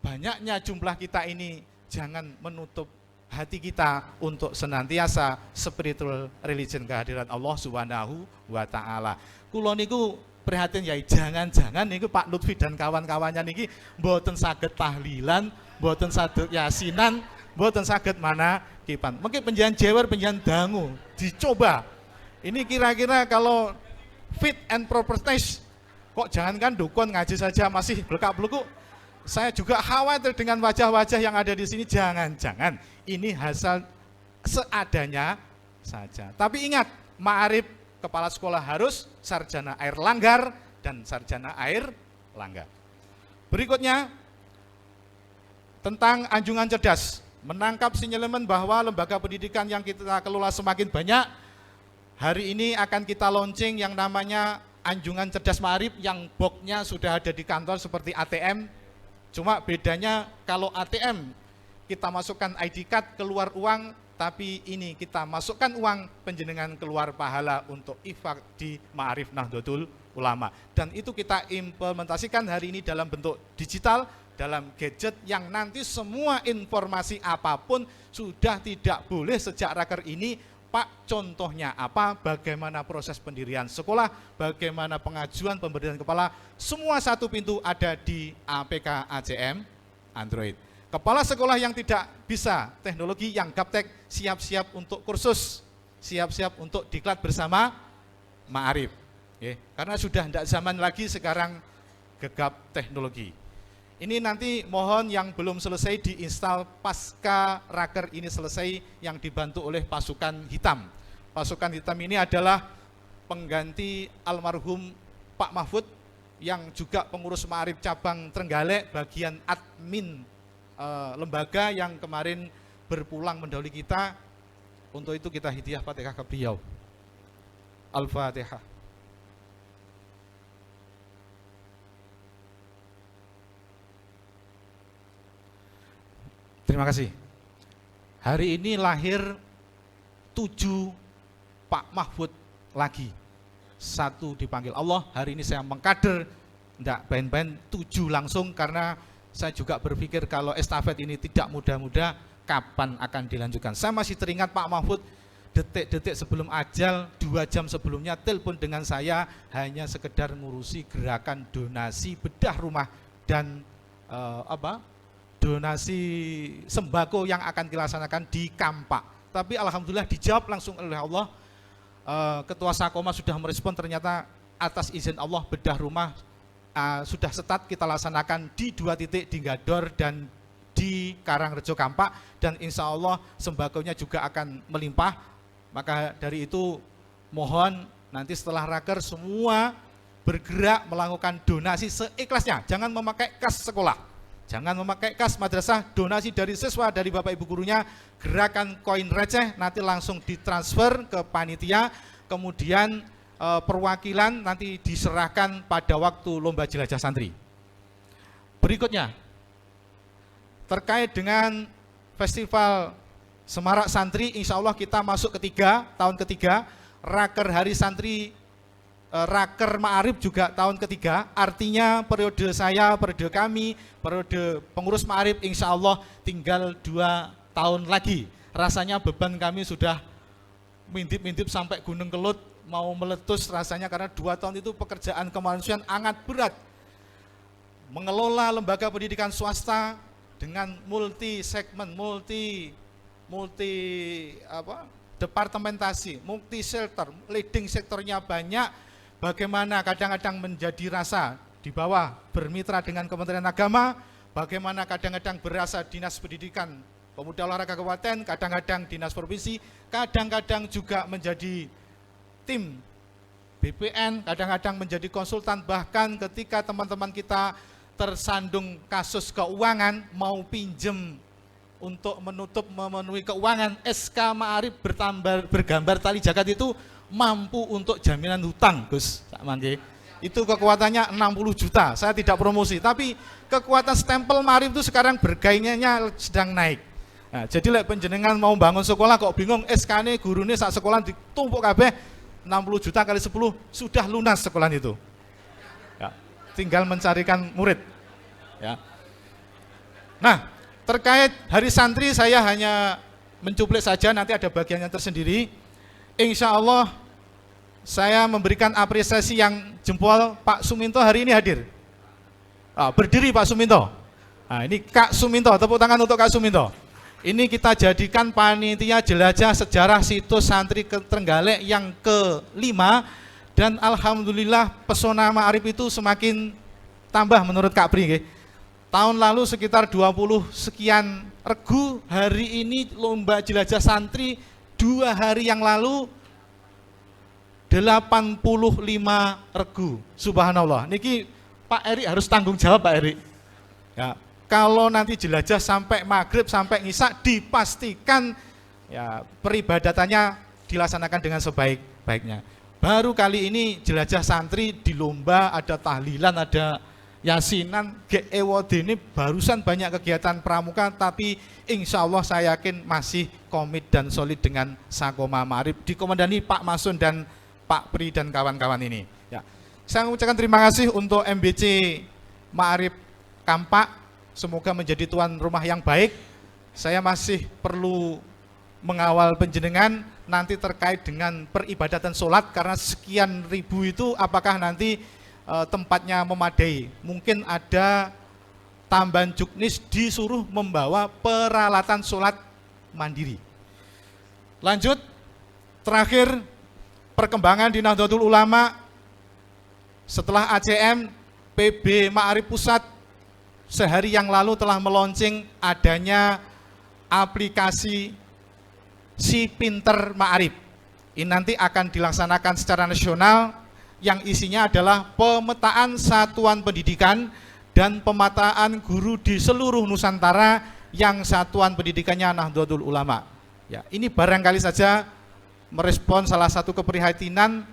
banyaknya jumlah kita ini, jangan menutup hati kita untuk senantiasa spiritual religion kehadiran Allah Subhanahu wa Ta'ala. Kulo niku prihatin yai, jangan-jangan niku Pak Lutfi dan kawan-kawannya niki mboten saged tahlilan, mboten saged yasinan, mboten saged mana kipan. Mungkin penjian jewer, penjian dangu dicoba. Ini kira-kira kalau fit and proper test, kok jangankan dukun ngaji saja masih belak-belukuk. Saya juga khawatir dengan wajah-wajah yang ada di sini, jangan-jangan ini hasil seadanya saja. Tapi ingat, Ma'arif kepala sekolah harus sarjana air langgar dan sarjana air langgar. Berikutnya, tentang anjungan cerdas. Menangkap sinyalemen bahwa lembaga pendidikan yang kita kelola semakin banyak, hari ini akan kita launching yang namanya anjungan cerdas Ma'arif, yang boxnya sudah ada di kantor seperti ATM. Cuma bedanya kalau ATM kita masukkan ID card keluar uang, tapi ini kita masukkan uang penjenengan keluar pahala untuk infak di Ma'arif Nahdlatul Ulama. Dan itu kita implementasikan hari ini dalam bentuk digital, dalam gadget yang nanti semua informasi apapun sudah tidak boleh sejak raker ini. Pak, contohnya apa, bagaimana proses pendirian sekolah, bagaimana pengajuan pemberian kepala, semua satu pintu ada di APK ACM Android. Kepala sekolah yang tidak bisa teknologi, yang gaptek, siap-siap untuk kursus, siap-siap untuk diklat bersama Ma'arif. Karena sudah tidak zaman lagi sekarang gegap teknologi. Ini nanti mohon yang belum selesai diinstal pasca raker ini selesai, yang dibantu oleh pasukan hitam. Pasukan hitam ini adalah pengganti almarhum Pak Mahfud yang juga pengurus Ma'arif cabang Trenggalek, bagian admin lembaga yang kemarin berpulang mendahului kita. Untuk itu kita hadiah Fatihah ke beliau. Al-Fatihah. Terima kasih. Hari ini lahir 7 Pak Mahfud lagi. 1 dipanggil Allah, hari ini saya mengkader, enggak bain-bain 7 langsung, karena saya juga berpikir kalau estafet ini tidak mudah-mudah, kapan akan dilanjutkan. Saya masih teringat Pak Mahfud detik-detik sebelum ajal, 2 jam sebelumnya telepon dengan saya, hanya sekedar ngurusi gerakan donasi bedah rumah dan donasi sembako yang akan dilaksanakan di Kampak. Tapi alhamdulillah dijawab langsung oleh Allah. Ketua Sakoma sudah merespon, ternyata atas izin Allah bedah rumah sudah setat kita laksanakan di 2 titik, di Gador dan di Karangrejo Kampak, dan insya Allah sembakonya juga akan melimpah. Maka dari itu mohon nanti setelah raker semua bergerak melakukan donasi seikhlasnya, jangan memakai kas sekolah. Jangan memakai kas madrasah, donasi dari siswa, dari Bapak Ibu gurunya, gerakan koin receh nanti langsung ditransfer ke panitia, kemudian perwakilan nanti diserahkan pada waktu lomba jelajah santri. Berikutnya, terkait dengan festival Semarak Santri, insya Allah kita masuk tahun ketiga. Raker Hari Santri, Raker Ma'arif juga tahun ketiga. Artinya periode saya, periode kami, periode pengurus Ma'arif insya Allah tinggal 2 tahun lagi. Rasanya beban kami sudah mintip-mintip sampai Gunung Kelut, mau meletus rasanya, karena 2 tahun itu pekerjaan kemanusiaan sangat berat. Mengelola lembaga pendidikan swasta dengan multi segmen, multi departementasi, multi sektor, leading sektornya banyak. Bagaimana kadang-kadang menjadi rasa di bawah bermitra dengan Kementerian Agama, bagaimana kadang-kadang berasa Dinas Pendidikan Pemuda Olahraga Kabupaten, kadang-kadang Dinas Provinsi, kadang-kadang juga menjadi tim BPN, kadang-kadang menjadi konsultan, bahkan ketika teman-teman kita tersandung kasus keuangan, mau pinjem untuk memenuhi keuangan, SK Ma'arif bergambar tali jagat itu mampu untuk jaminan hutang, Gus Sak Mangke. Itu kekuatannya 60 juta, saya tidak promosi, tapi kekuatan stempel Ma'arif itu sekarang bergaingannya sedang naik. Nah, jadi lek penjenengan mau bangun sekolah kok bingung, SK-ne gurune sak sekolah ditumpuk kabeh, 60 juta kali 10 sudah lunas sekolah itu. Ya, tinggal mencarikan murid. Ya. Nah, terkait Hari Santri saya hanya mencuplik saja, nanti ada bagiannya tersendiri. Insya Allah saya memberikan apresiasi yang jempol. Pak Suminto hari ini hadir. Berdiri Pak Suminto. Nah, ini Kak Suminto, tepuk tangan untuk Kak Suminto. Ini kita jadikan panitia jelajah sejarah situs santri Trenggalek yang ke-5, dan alhamdulillah pesona Ma'arif itu semakin tambah menurut Kak Pri. Tahun lalu sekitar 20 sekian regu, hari ini lomba jelajah santri 2 hari yang lalu 85 regu. Subhanallah. Niki Pak Eri harus tanggung jawab Pak Eri. Ya, kalau nanti jelajah sampai maghrib sampai ngisak, dipastikan ya peribadatannya dilaksanakan dengan sebaik-baiknya. Baru kali ini jelajah santri di lomba, ada tahlilan, ada yasinan, GEWOD ini barusan banyak kegiatan pramuka, tapi insya Allah saya yakin masih komit dan solid dengan Sakoma Ma'arif dikomandani Pak Masun dan Pak Pri dan kawan-kawan ini. Ya, saya mengucapkan terima kasih untuk MBC Ma'arif Kampak. Semoga menjadi tuan rumah yang baik. Saya masih perlu mengawal penjenengan nanti terkait dengan peribadatan sholat, karena sekian ribu itu apakah nanti tempatnya memadai. Mungkin ada tambahan juknis disuruh membawa peralatan sholat mandiri. Lanjut, terakhir perkembangan di Nahdlatul Ulama setelah ACM, PB Ma'arif Pusat sehari yang lalu telah meluncing adanya aplikasi Si Pinter Ma'arif. Ini nanti akan dilaksanakan secara nasional, yang isinya adalah pemetaan satuan pendidikan dan pemetaan guru di seluruh Nusantara yang satuan pendidikannya Nahdlatul Ulama. Ya, ini barangkali saja merespon salah satu keprihatinan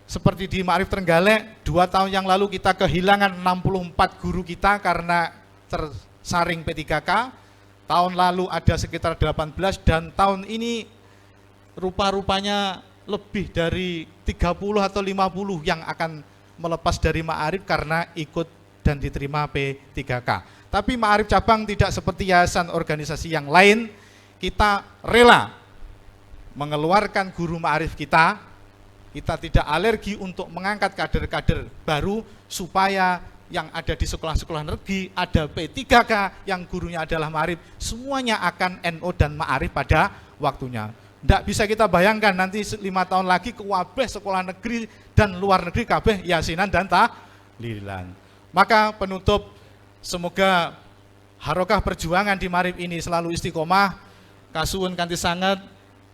seperti di Ma'arif Trenggalek. 2 tahun yang lalu kita kehilangan 64 guru kita karena tersaring P3K. Tahun lalu ada sekitar 18, dan tahun ini rupa-rupanya lebih dari 30 atau 50 yang akan melepas dari Ma'arif karena ikut dan diterima P3K. Tapi Ma'arif cabang tidak seperti yayasan organisasi yang lain. Kita rela mengeluarkan guru Ma'arif kita tidak alergi untuk mengangkat kader-kader baru, supaya yang ada di sekolah-sekolah negeri, ada P3K yang gurunya adalah Ma'arif, semuanya akan NO dan Ma'arif pada waktunya. Tidak bisa kita bayangkan nanti 5 tahun lagi kewabeh sekolah negeri dan luar negeri kabeh yasinan dan tahlilan. Maka penutup, semoga harokah perjuangan di Ma'arif ini selalu istiqomah. Kasuwun kanthi sanget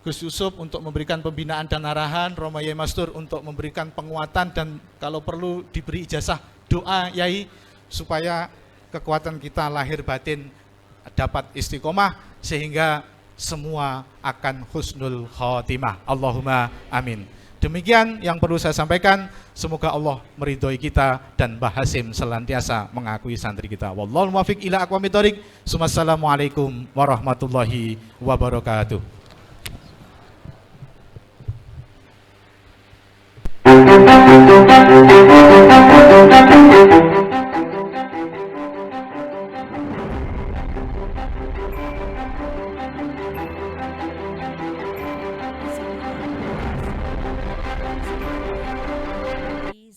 Gus Yusuf untuk memberikan pembinaan dan arahan, Roma Yai Mastur untuk memberikan penguatan, dan kalau perlu diberi ijazah doa Yai supaya kekuatan kita lahir batin dapat istiqomah sehingga semua akan husnul khotimah. Allahumma amin. Demikian yang perlu saya sampaikan. Semoga Allah meridhoi kita dan Mbah Hasim senantiasa mengakui santri kita. Wallahul muwaffiq ila aqwamit thoriq. Assalamualaikum warahmatullahi wabarakatuh.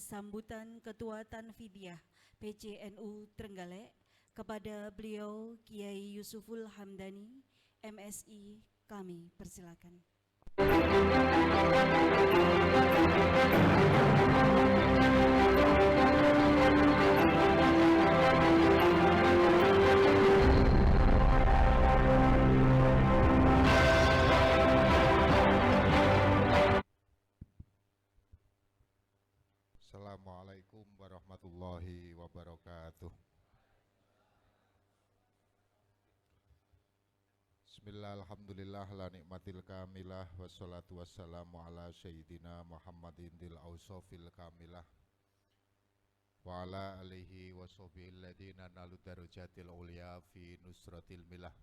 Sambutan Ketua Tanfidiyah PCNU Trenggalek kepada beliau Kiai Yusuful Hamdani MSI, kami persilakan. Assalamualaikum warahmatullahi wabarakatuh. Bismillah, alhamdulillah, la nikmatil kamilah, wassalatu wassalamu ala sayyidina Muhammadin dil awsofil kamilah, wa ala alihi wa sahbihi alladhina nalu darajatil ulia fi nusratil milah.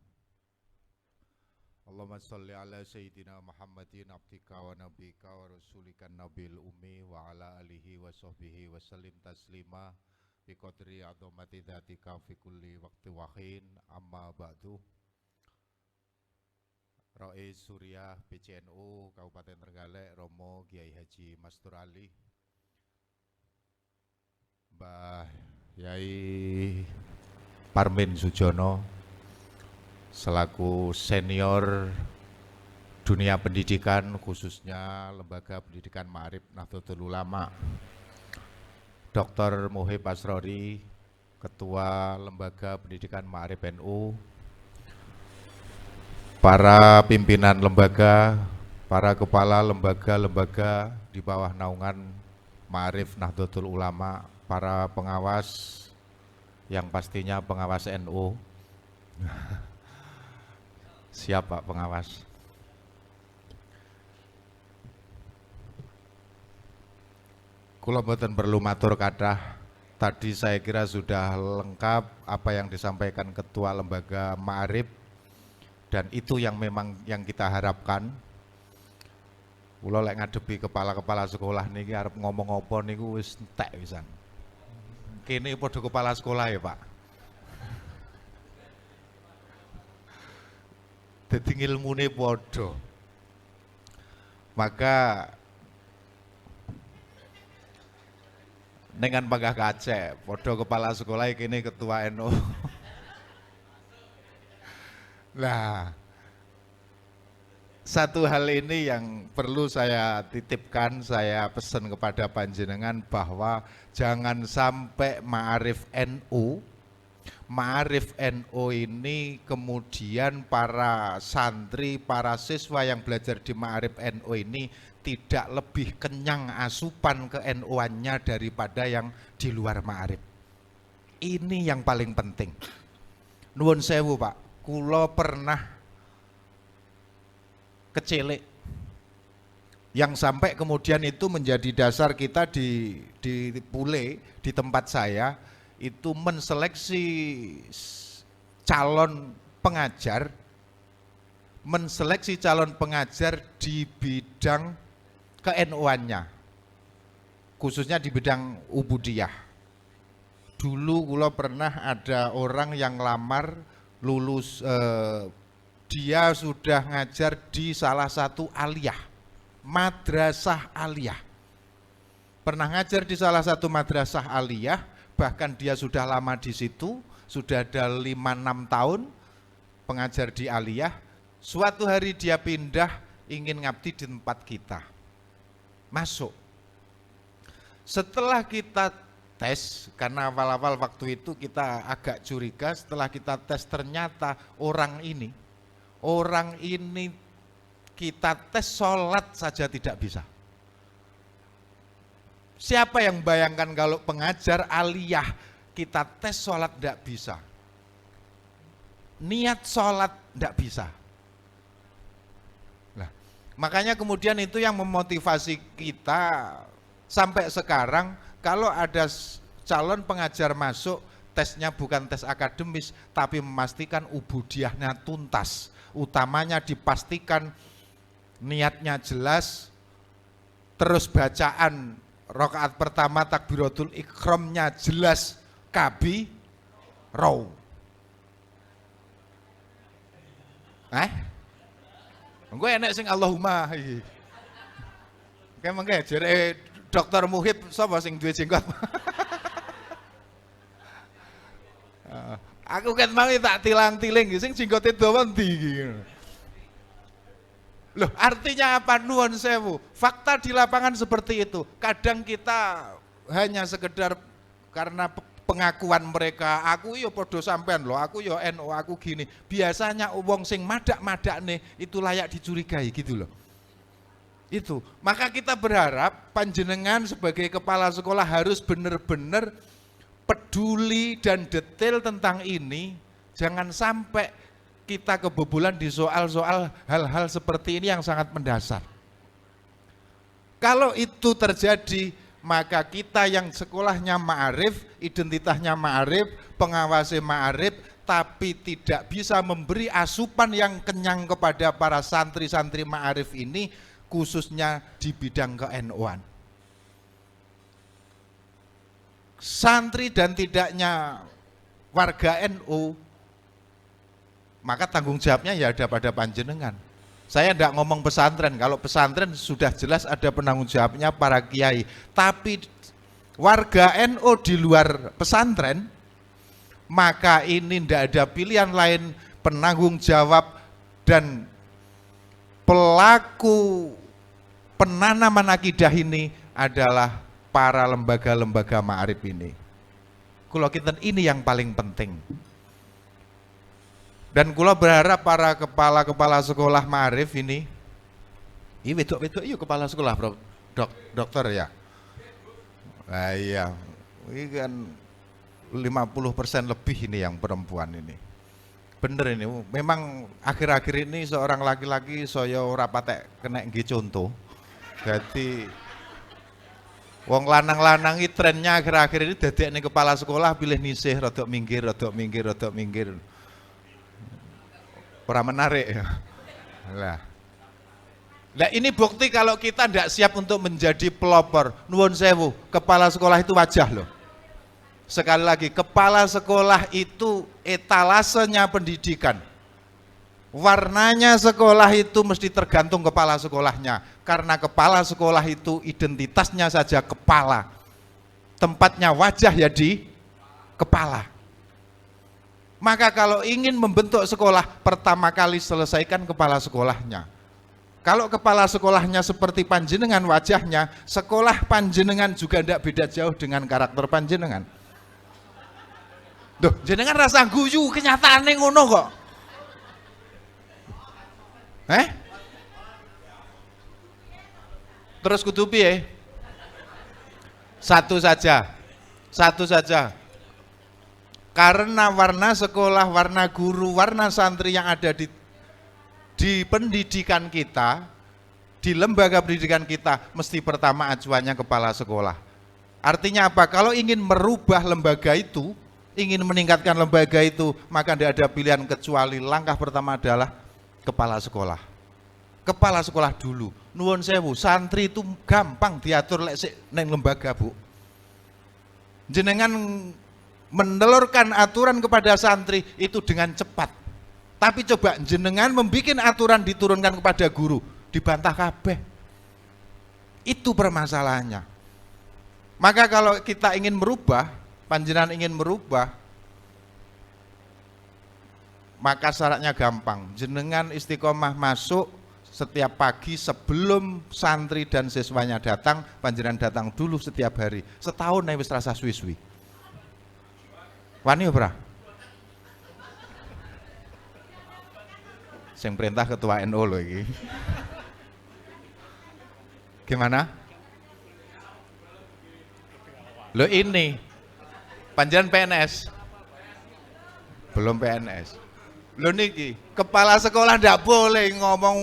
Allahumma salli ala sayyidina Muhammadin abdika wa nabika wa rasulika nabil ummi wa ala alihi wa sahbihi wa sallim taslima bi qadri azamati dzatika fi kulli waqti wa hin, amma ba'du. Rais Suriah PCNU Kabupaten Trenggalek Romo Kiai Haji Mastur Ali, Mbah Yai Parmin Sujono selaku senior dunia pendidikan, khususnya Lembaga Pendidikan Ma'arif Nahdlatul Ulama, Dr. Muhib Asrori, Ketua Lembaga Pendidikan Ma'arif NU, para pimpinan lembaga, para kepala lembaga-lembaga di bawah naungan Ma'arif Nahdlatul Ulama, para pengawas yang pastinya pengawas NU. Siap Pak pengawas. Kula mboten perlu matur kathah. Tadi saya kira sudah lengkap apa yang disampaikan Ketua Lembaga Ma'arif, dan itu yang memang yang kita harapkan. Kula lek ngadepi kepala-kepala sekolah niki arep ngomong apa niku wis entek pisan. Kene padha kepala sekolah ya, Pak. Dadi ngilmune padha. Maka dengan panggah kacek, padha kepala sekolah kene ketua NU. Nah, satu hal ini yang perlu saya titipkan, saya pesan kepada panjenengan bahwa jangan sampai Ma'arif NU ini kemudian para santri, para siswa yang belajar di Ma'arif NU ini tidak lebih kenyang asupan ke NU-annya daripada yang di luar Ma'arif. Ini yang paling penting. Nuwun sewu Pak, kula pernah kecilik yang sampai kemudian itu menjadi dasar kita di Pule, di tempat saya itu menseleksi calon pengajar, di bidang ke-NU-annya, khususnya di bidang ubudiyah. Dulu kula pernah ada orang yang lamar lulus, dia sudah ngajar di salah satu aliyah, madrasah aliyah. Pernah ngajar di salah satu madrasah aliyah, bahkan dia sudah lama di situ, sudah ada 5-6 tahun pengajar di aliyah. Suatu hari dia pindah, ingin ngabdi di tempat kita. Masuk. Setelah kita tes, karena awal-awal waktu itu kita agak curiga, setelah kita tes ternyata orang ini kita tes sholat saja tidak bisa. Siapa yang bayangkan kalau pengajar aliyah kita tes sholat tidak bisa, niat sholat tidak bisa. Nah, Makanya kemudian itu yang memotivasi kita sampai sekarang kalau ada calon pengajar masuk, tesnya bukan tes akademis tapi memastikan ubudiyahnya tuntas. Utamanya dipastikan niatnya jelas, terus bacaan rakaat pertama takbiratul ikramnya jelas, kabi raw. Gue enak sing Allahumma. Kayak mengke jere Dokter Muhib sapa sing duwe jenggot. Aku kan mau tak tilang-tiling sing jenggote dawa ndi iki. Loh, artinya apa? Nuwun sewu. Fakta di lapangan seperti itu. Kadang kita hanya sekedar karena pengakuan mereka, aku yo podo sampean loh, aku yo NU, aku gini. Biasanya wong sing madak-madak nih itu layak dicurigai gitu loh. Itu. Maka kita berharap panjenengan sebagai kepala sekolah harus benar-benar peduli dan detail tentang ini. Jangan sampai kita kebobolan di soal-soal hal-hal seperti ini yang sangat mendasar. Kalau itu terjadi, maka kita yang sekolahnya ma'arif, identitasnya ma'arif, pengawasi ma'arif, tapi tidak bisa memberi asupan yang kenyang kepada para santri-santri ma'arif ini, khususnya di bidang ke-NU-an. Santri dan tidaknya warga NU, maka tanggung jawabnya ya ada pada panjenengan. Saya tidak ngomong pesantren, kalau pesantren sudah jelas ada penanggung jawabnya para kiai. Tapi warga NU di luar pesantren, maka ini tidak ada pilihan lain, penanggung jawab dan pelaku penanaman akidah ini adalah para lembaga-lembaga ma'arif ini. Kalau kita ini yang paling penting. Dan kula berharap para kepala-kepala sekolah ma'arif ini wedok-wedok iya kepala sekolah bro, dokter ya. Nah, iya, ini kan 50% lebih ini yang perempuan ini. Bener ini, memang akhir-akhir ini seorang laki-laki saya ora patek kena nggih contoh. Jadi wong lanang-lanang iki trennya akhir-akhir ini dadekne kepala sekolah pilih nisih rodok minggir. Ora menarik ya. Nah ini bukti kalau kita tidak siap untuk menjadi pelopor. Nuwun sewu, kepala sekolah itu wajah loh. Sekali lagi, kepala sekolah itu etalasenya pendidikan. Warnanya sekolah itu mesti tergantung kepala sekolahnya. Karena kepala sekolah itu identitasnya saja kepala. Tempatnya wajah ya di kepala. Maka kalau ingin membentuk sekolah, pertama kali selesaikan kepala sekolahnya. Kalau kepala sekolahnya seperti panjenengan wajahnya, sekolah panjenengan juga tidak beda jauh dengan karakter panjenengan. Duh, jenengan rasa guyu kenyataannya ngono kok. Terus kudu piye? Satu saja. Karena warna sekolah, warna guru, warna santri yang ada di pendidikan kita, di lembaga pendidikan kita, mesti pertama acuannya kepala sekolah. Artinya apa? Kalau ingin merubah lembaga itu, ingin meningkatkan lembaga itu, maka tidak ada pilihan kecuali langkah pertama adalah kepala sekolah. Kepala sekolah dulu. Nuwun sewu, santri itu gampang diatur lek sik neng lembaga, Bu. Jenengan menelurkan aturan kepada santri itu dengan cepat. Tapi coba jenengan membuat aturan diturunkan kepada guru, dibantah kabeh. Itu permasalahannya. Maka kalau kita ingin merubah, panjenengan ingin merubah, maka syaratnya gampang. Jenengan istiqomah masuk setiap pagi sebelum santri dan siswanya datang, panjenengan datang dulu setiap hari. Setahun nek wis rasa suwi-suwi. Wani ora? Sing perintah ketua NU loh iki. Gimana? Lo ini panjenengan PNS. Belum PNS. Lho niki, kepala sekolah ndak boleh ngomong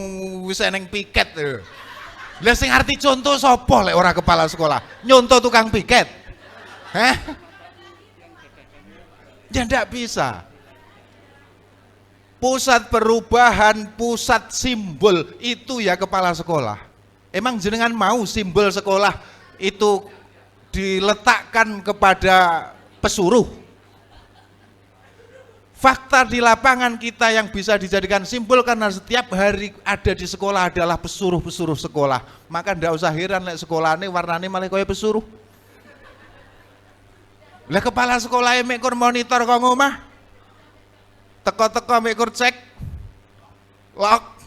wis eneng piket lho. Lah sing arti contoh sapa lek ora kepala sekolah? Nyontoh tukang piket. Heh? Ya ndak bisa. Pusat perubahan, pusat simbol itu ya kepala sekolah. Emang jenengan mau simbol sekolah itu diletakkan kepada pesuruh? Fakta di lapangan kita yang bisa dijadikan simbol karena setiap hari ada di sekolah adalah pesuruh-pesuruh sekolah. Maka ndak usah heran lek sekolahane warnane malah kaya pesuruh. Lah kepala sekolah mek kur monitor kok ngomah. Teko-teko mek kur cek. Lock.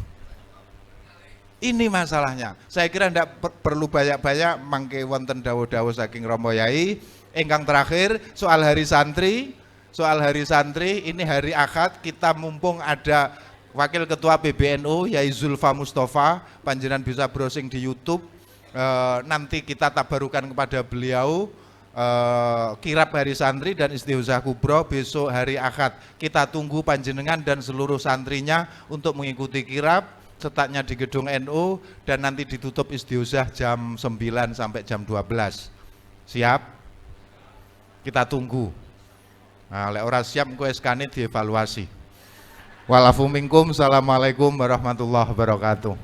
Ini masalahnya. Saya kira ndak perlu banyak-banyak mangke wonten dawuh-dawuh saking Romo Yai. Ingkang terakhir soal hari santri. Soal hari santri, ini hari Ahad, kita mumpung ada Wakil Ketua PBNU, Yai Zulfa Mustafa, panjenengan bisa browsing di YouTube, nanti kita tabarukan kepada beliau, kirab hari santri dan istighosah kubro besok hari Ahad. Kita tunggu panjenengan dan seluruh santrinya untuk mengikuti kirab, cetaknya di gedung NU, dan nanti ditutup istighosah jam 9 sampai jam 12. Siap? Kita tunggu. Nah, lek ora siap engko SK-ne dievaluasi. Walafu minkum, assalamualaikum warahmatullahi wabarakatuh.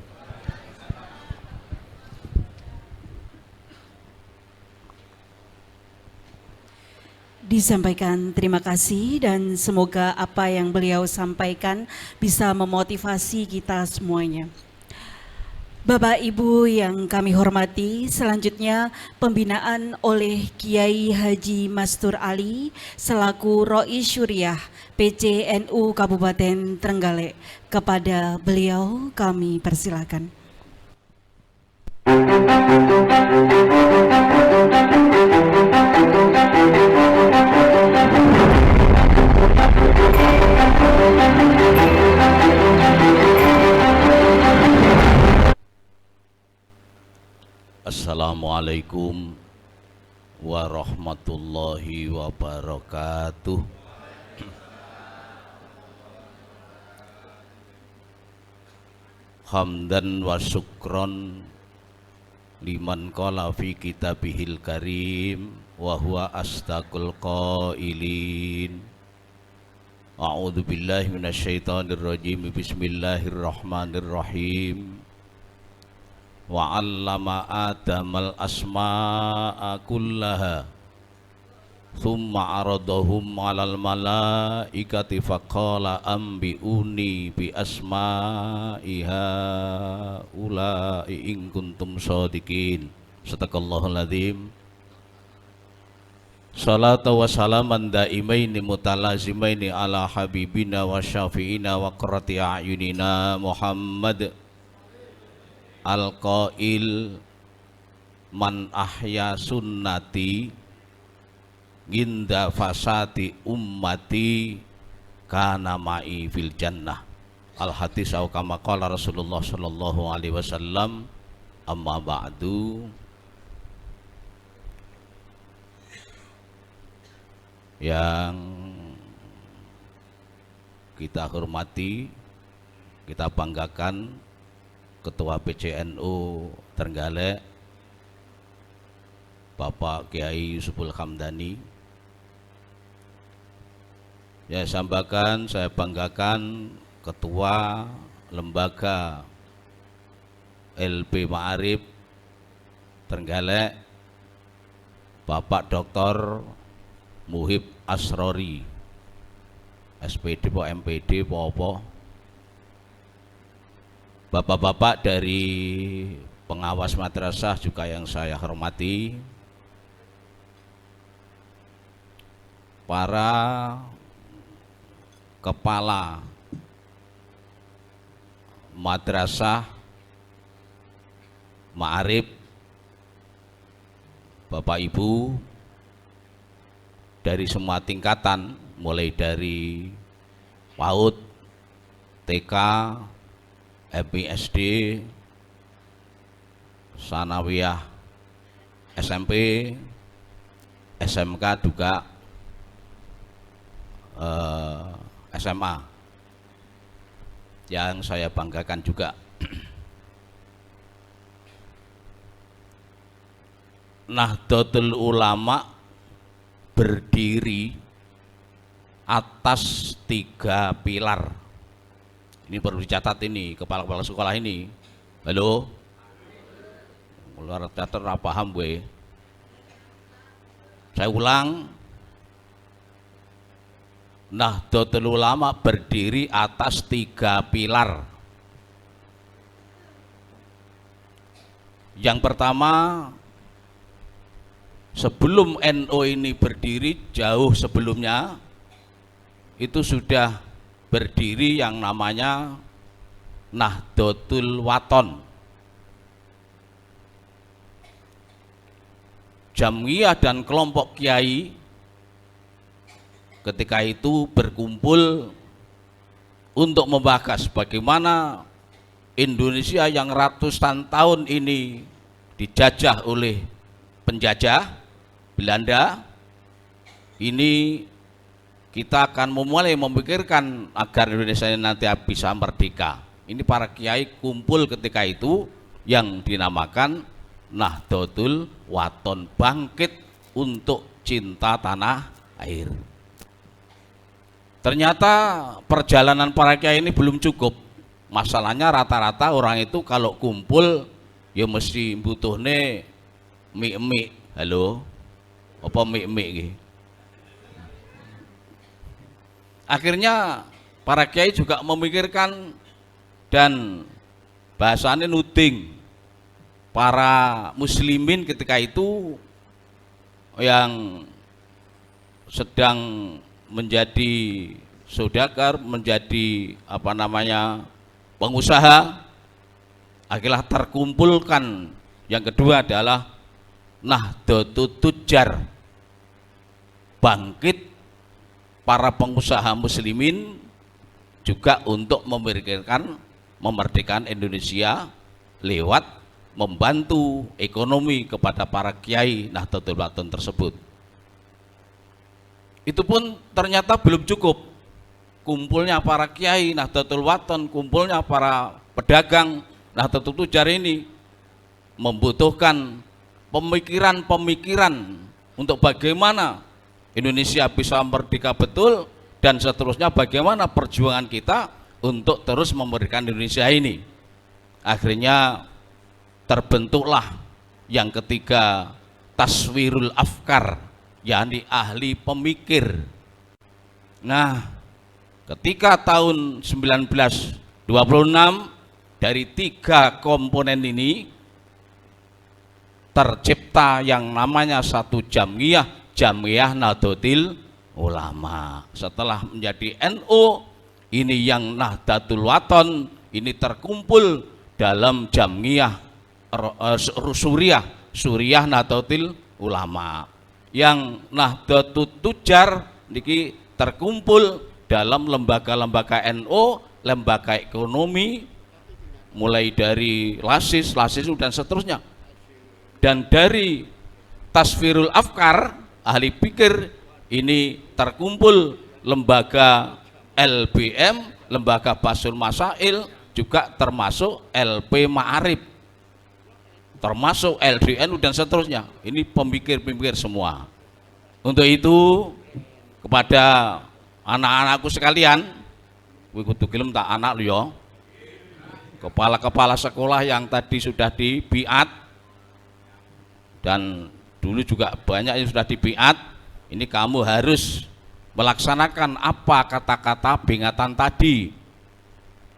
Disampaikan terima kasih dan semoga apa yang beliau sampaikan bisa memotivasi kita semuanya. Bapak Ibu yang kami hormati, selanjutnya pembinaan oleh Kiai Haji Mastur Ali selaku Roi Syuriah PCNU Kabupaten Trenggalek. Kepada beliau kami persilakan. Assalamualaikum warahmatullahi wabarakatuh. Hamdan wa syukron liman qala fi kitabihil karim wa huwa astaqul qailin. A'udzu billahi minasyaitonir rajim. Bismillahirrahmanirrahim. Wa 'allama Adamal asma'a kullaha thumma 'aradahum 'alal malaikati faqala ambi'uni bi asma'iha ulai in kuntum shadiqin. Sadaqallahul adzim. Salatu wa salaman daimaini mutalazimaini ala habibina wa syafi'ina wa qurrati a'yunina Muhammad al-qail man ahya sunnati ginda fasati ummati kana ma'i fil jannah. Al-hadis au kama qala Rasulullah sallallahu alaihi wasallam. Amma ba'du. Yang kita hormati, kita banggakan Ketua PCNU Trenggalek Bapak Kiai Yusuful Hamdani. Ya, saya banggakan Ketua Lembaga LP Ma'arif Trenggalek Bapak Dr. Muhib Asrori, SPD po MPD po apa. Bapak-bapak dari pengawas madrasah juga yang saya hormati, para kepala madrasah Ma'arif, Bapak Ibu dari semua tingkatan, mulai dari PAUD, TK, MPSD, Sanawiyah, SMP, SMK juga SMA. yang saya banggakan juga. Nahdlatul Ulama berdiri atas 3 pilar. Ini perlu dicatat ini, kepala-kepala sekolah ini. Halo? Luar catat paham gue. Saya ulang. Nahdlatul Ulama berdiri atas 3 pilar. Yang pertama, sebelum NU ini berdiri, jauh sebelumnya itu sudah berdiri yang namanya Nahdlatul Wathon. Jamiyah dan kelompok kiai ketika itu berkumpul untuk membahas bagaimana Indonesia yang ratusan tahun ini dijajah oleh penjajah Belanda, ini kita akan memulai memikirkan agar Indonesia ini nanti bisa merdeka. Ini para kiai kumpul ketika itu yang dinamakan Nahdlatul Wathon, bangkit untuk cinta tanah air. Ternyata perjalanan para kiai ini belum cukup. Masalahnya rata-rata orang itu kalau kumpul ya mesti butuhnya mie-mie. Halo? Apa mie-mie iki? Akhirnya para kiai juga memikirkan dan bahasanya nuding para muslimin ketika itu yang sedang menjadi saudagar, menjadi pengusaha, akhirnya terkumpulkan. Yang kedua adalah Nahdlatul Tujjar, bangkit para pengusaha muslimin juga untuk memerdekakan Indonesia lewat membantu ekonomi kepada para kiai Nahdlatul Wathon tersebut. Itu pun ternyata belum cukup. Kumpulnya para kiai Nahdlatul Wathon, kumpulnya para pedagang Nahdlatul Tujjar ini membutuhkan pemikiran-pemikiran untuk bagaimana Indonesia bisa merdeka betul, dan seterusnya bagaimana perjuangan kita untuk terus memerdekakan Indonesia ini. Akhirnya terbentuklah yang ketiga, Taswirul Afkar, yakni ahli pemikir. Nah, ketika tahun 1926 dari 3 komponen ini tercipta yang namanya satu jamiyah, Jamiyah Nahdlatul Ulama. Setelah menjadi NU, ini yang Nahdlatul Wathon ini terkumpul dalam Jamiyah Suriah Nahdlatul Ulama. Yang Nahdlatul Tujjar niki terkumpul dalam lembaga-lembaga NU, lembaga ekonomi, mulai dari Lasis dan seterusnya. Dan dari Tasfirul Afkar, ahli pikir, ini terkumpul lembaga LBM, lembaga Basul Masail, juga termasuk LP Ma'arif, termasuk LDNU dan seterusnya. Ini pemikir-pemikir semua. Untuk itu, kepada anak-anakku sekalian, kudu gelem tak anak lu ya, kepala-kepala sekolah yang tadi sudah dibiat dan dulu juga banyak yang sudah dibiat, ini kamu harus melaksanakan apa kata-kata bingatan tadi.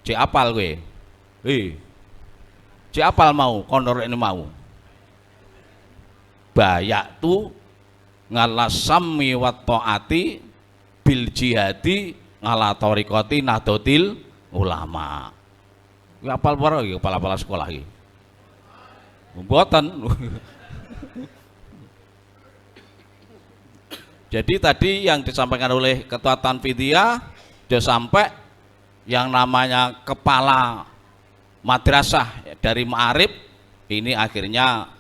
Cek apal gue? Cek apal mau, kondor ini mau. Bayak tu ngalasami wa ta'ati bil jihadi ngala tariqati Nahdlatul Ulama. Kuwi apal para iki kepala-kepala sekolah iki. Mboten. Jadi tadi yang disampaikan oleh Ketua Tanfidiyah sudah sampai yang namanya kepala madrasah dari Ma'arif ini akhirnya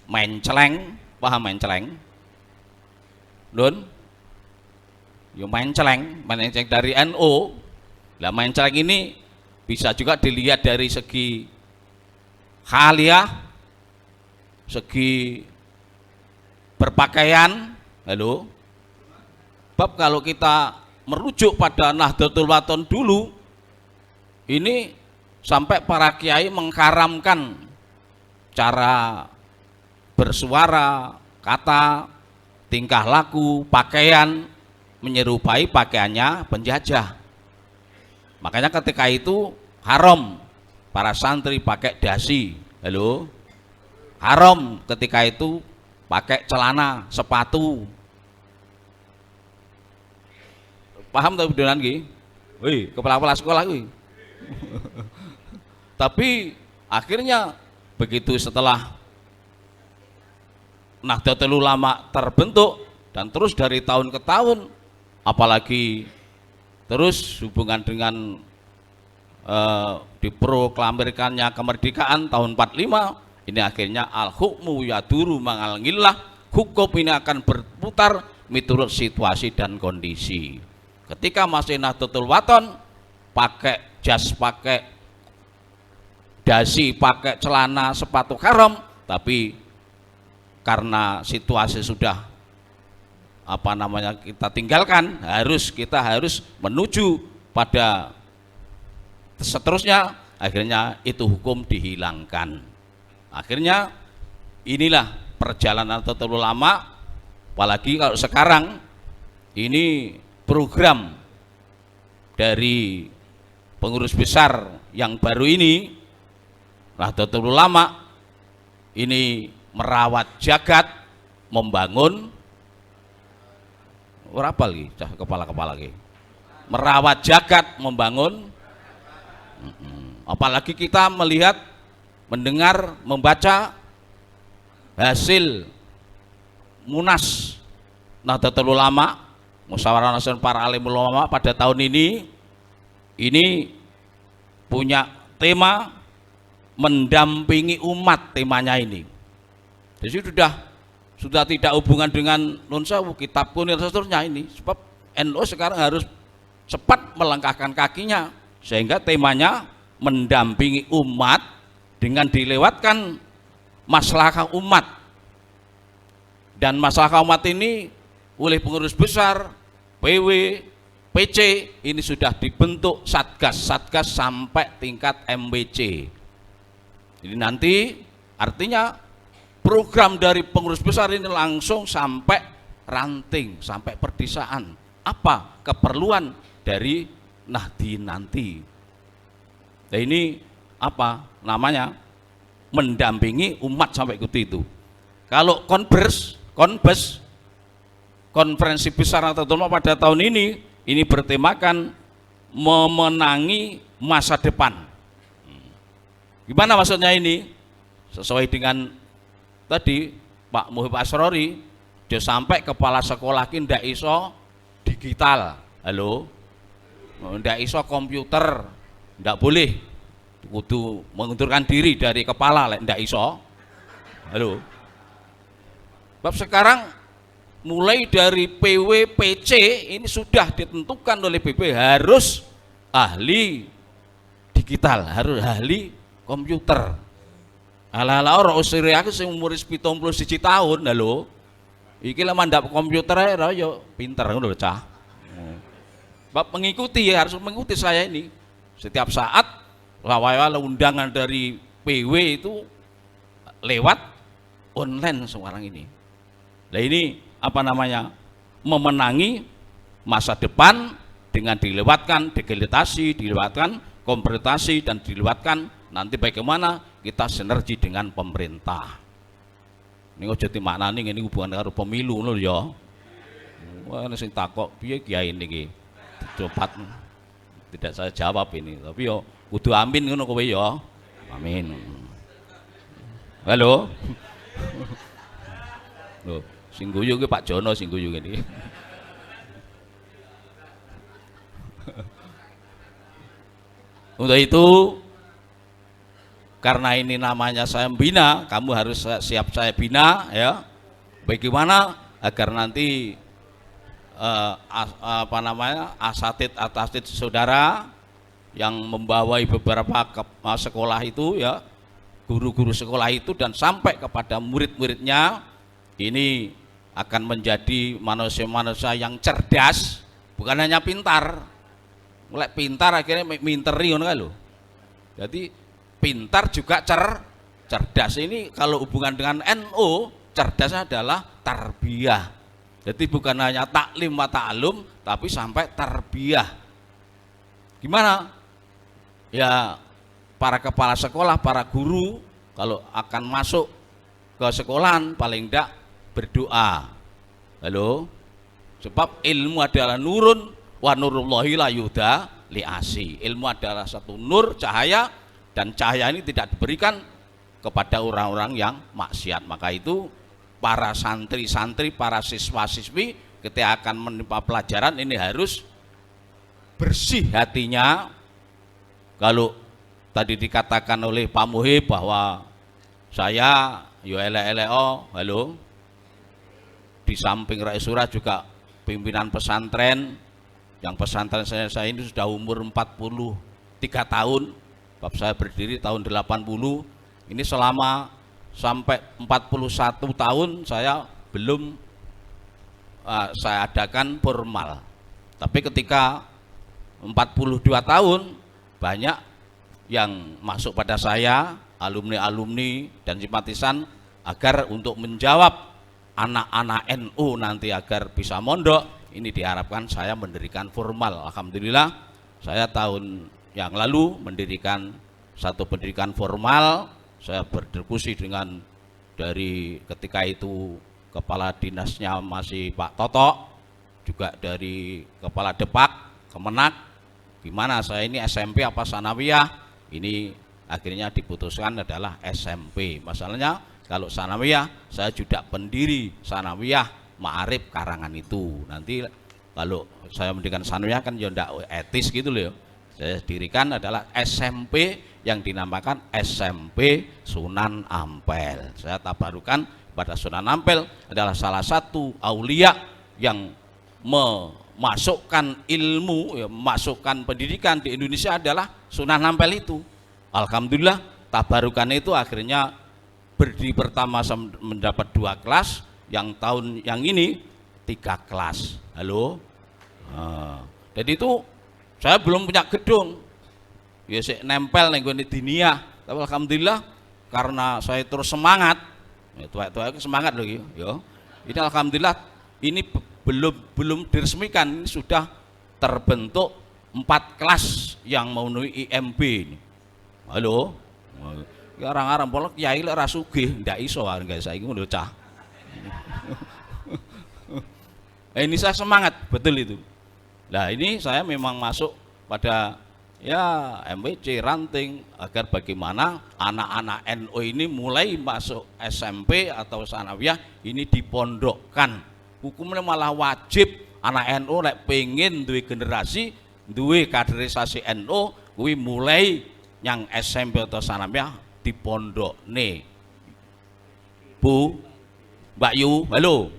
menceleng, paham menceleng? Don? Ya menceleng dari NU. Lah menceleng ini bisa juga dilihat dari segi khaliah, segi berpakaian. Halo. Bab kalau kita merujuk pada Nahdlatul Wathon dulu, ini sampai para kiai mengharamkan cara bersuara, kata, tingkah laku, pakaian menyerupai pakaiannya penjajah. Makanya ketika itu haram para santri pakai dasi. Halo. Haram ketika itu pakai celana, sepatu. Paham tak bedonan ki? Wih, kepala-kepala sekolah kuwi. Tapi akhirnya begitu setelah Nahdlatul Ulama terbentuk dan terus dari tahun ke tahun, apalagi terus hubungan dengan diproklamirkannya kemerdekaan tahun 45, ini akhirnya al-hukmu yaduru ma'al ghillah, hukum ini akan berputar menurut situasi dan kondisi. Ketika masih Nahdlatul Wathon, pakai jas, pakai dasi, pakai celana, sepatu haram, tapi karena situasi sudah kita tinggalkan, kita harus menuju pada seterusnya, akhirnya itu hukum dihilangkan. Akhirnya inilah perjalanan Nahdlatul Ulama, apalagi kalau sekarang ini program dari pengurus besar yang baru ini, Nahdlatul Ulama ini merawat jagat, membangun apa lagi, kepala lagi, merawat jagat, membangun. Apalagi kita melihat, mendengar, membaca hasil Munas Nahdlatul Ulama, Musyawarah Nasional para Alim Ulama pada tahun ini punya tema mendampingi umat, temanya ini. Jadi sudah tidak hubungan dengan Nun Sewu, kitab kunir seterusnya ini, sebab NU sekarang harus cepat melangkahkan kakinya, sehingga temanya mendampingi umat dengan dilewatkan maslahah umat. Dan maslahah umat ini oleh pengurus besar, PW, PC, ini sudah dibentuk satgas sampai tingkat MBC. Jadi nanti artinya program dari pengurus besar ini langsung sampai ranting, sampai perdesaan. Apa keperluan dari Nahdien nanti? Nah ini apa namanya? Mendampingi umat sampai itu. Kalau konferensi besar Nahdlatul Ulama pada tahun ini bertemakan memenangi masa depan. Gimana maksudnya ini? Sesuai dengan tadi Pak Muhib Asrori, dia sampai kepala sekolah ki ndak iso digital. Halo, ndak iso komputer, ndak boleh, kudu mengundurkan diri dari kepala, ndak iso. Halo, bab sekarang mulai dari PW PC ini sudah ditentukan oleh BP harus ahli digital, harus ahli komputer. Ala-ala orang usire aku sing umur 71 tahun, halo. Iki lek mandap komputer ae yo pinter ngono lho, Cah. Bab mengikuti, harus mengikuti saya ini. Setiap saat lawai undangan dari PW itu lewat online sekarang ini. Nah ini apa namanya? Memenangi masa depan dengan dilewatkan digitalisasi, dilewatkan komputasi, dan dilewatkan nanti bagaimana kita sinergi dengan pemerintah. Ini ojo dimaknani ini hubungan karo pemilu lho ya. Wah sing takok piye kiai niki. Cepat tidak saya jawab ini, tapi yo kudu amin ngono kowe ya. Amin. Halo. Loh, sing guyu ki Pak Jono sing guyu ngene. Untuk itu, karena ini namanya saya membina, kamu harus siap saya bina ya. Bagaimana agar nanti asatid saudara yang membawai beberapa sekolah itu ya, guru-guru sekolah itu dan sampai kepada murid-muridnya, ini akan menjadi manusia-manusia yang cerdas, bukan hanya pintar. Mulai pintar akhirnya minteri ngono kae lho. Jadi pintar juga cerdas. Ini kalau hubungan dengan NU, cerdasnya adalah tarbiyah. Jadi bukan hanya taklim wa ta'alum, tapi sampai tarbiyah. Gimana? Ya para kepala sekolah, para guru kalau akan masuk ke sekolahan paling tidak berdoa. Halo? Sebab ilmu adalah nurun wa nurullahi la yuhda li'asi. Ilmu adalah satu nur, cahaya, dan cahaya ini tidak diberikan kepada orang-orang yang maksiat. Maka itu para santri-santri, para siswa-siswi ketika akan menempa pelajaran ini harus bersih hatinya. Kalau tadi dikatakan oleh Pak Muhib bahwa saya yo elek-elek halo, di samping Rais Surah juga pimpinan pesantren, yang pesantren saya ini sudah umur 43 tahun, bab saya berdiri tahun 80, ini selama sampai 41 tahun saya belum saya adakan formal. Tapi ketika 42 tahun banyak yang masuk pada saya, alumni-alumni dan simpatisan, agar untuk menjawab anak-anak NU nanti agar bisa mondok, ini diharapkan saya mendirikan formal. Alhamdulillah saya tahun yang lalu mendirikan satu pendidikan formal. Saya berdiskusi dengan dari ketika itu kepala dinasnya masih Pak Toto, juga dari kepala Depak, Kemenak, gimana saya ini SMP apa sanawiyah, ini akhirnya diputuskan adalah SMP. Masalahnya kalau sanawiyah, saya juga pendiri sanawiyah Ma'arif Karangan itu. Nanti kalau saya mendirikan sanawiyah kan ya enggak etis gitu loh. Saya dirikan adalah SMP yang dinamakan SMP Sunan Ampel. Saya tabarukan pada Sunan Ampel adalah salah satu aulia yang memasukkan ilmu, ya, memasukkan pendidikan di Indonesia adalah Sunan Ampel itu. Alhamdulillah tabarukan itu akhirnya berdiri pertama mendapat 2 kelas, yang tahun yang ini 3 kelas. Halo. Jadi itu saya belum punya gedung, ya sik nempel ning gone diniyah. Tapi alhamdulillah karena saya terus semangat, ya tuwek-tuwek semangat lho ya. Ini alhamdulillah ini belum diresmikan, ini sudah terbentuk 4 kelas yang memenuhi IMB ini. Halo. Ya arang-arang polok kiai lek ra sugih ndak iso guys, saiki ngono cah. Ini saya semangat betul itu. Nah ini saya memang masuk pada ya MWC ranting agar bagaimana anak-anak NU ini mulai masuk SMP atau sanawiyah ini dipondokkan. Hukumnya malah wajib anak NU lek pengen duwe generasi, duwe kaderisasi NU, kuwi mulai yang SMP atau sanawiyah dipondokne. Bu, Mbak Yu, halo.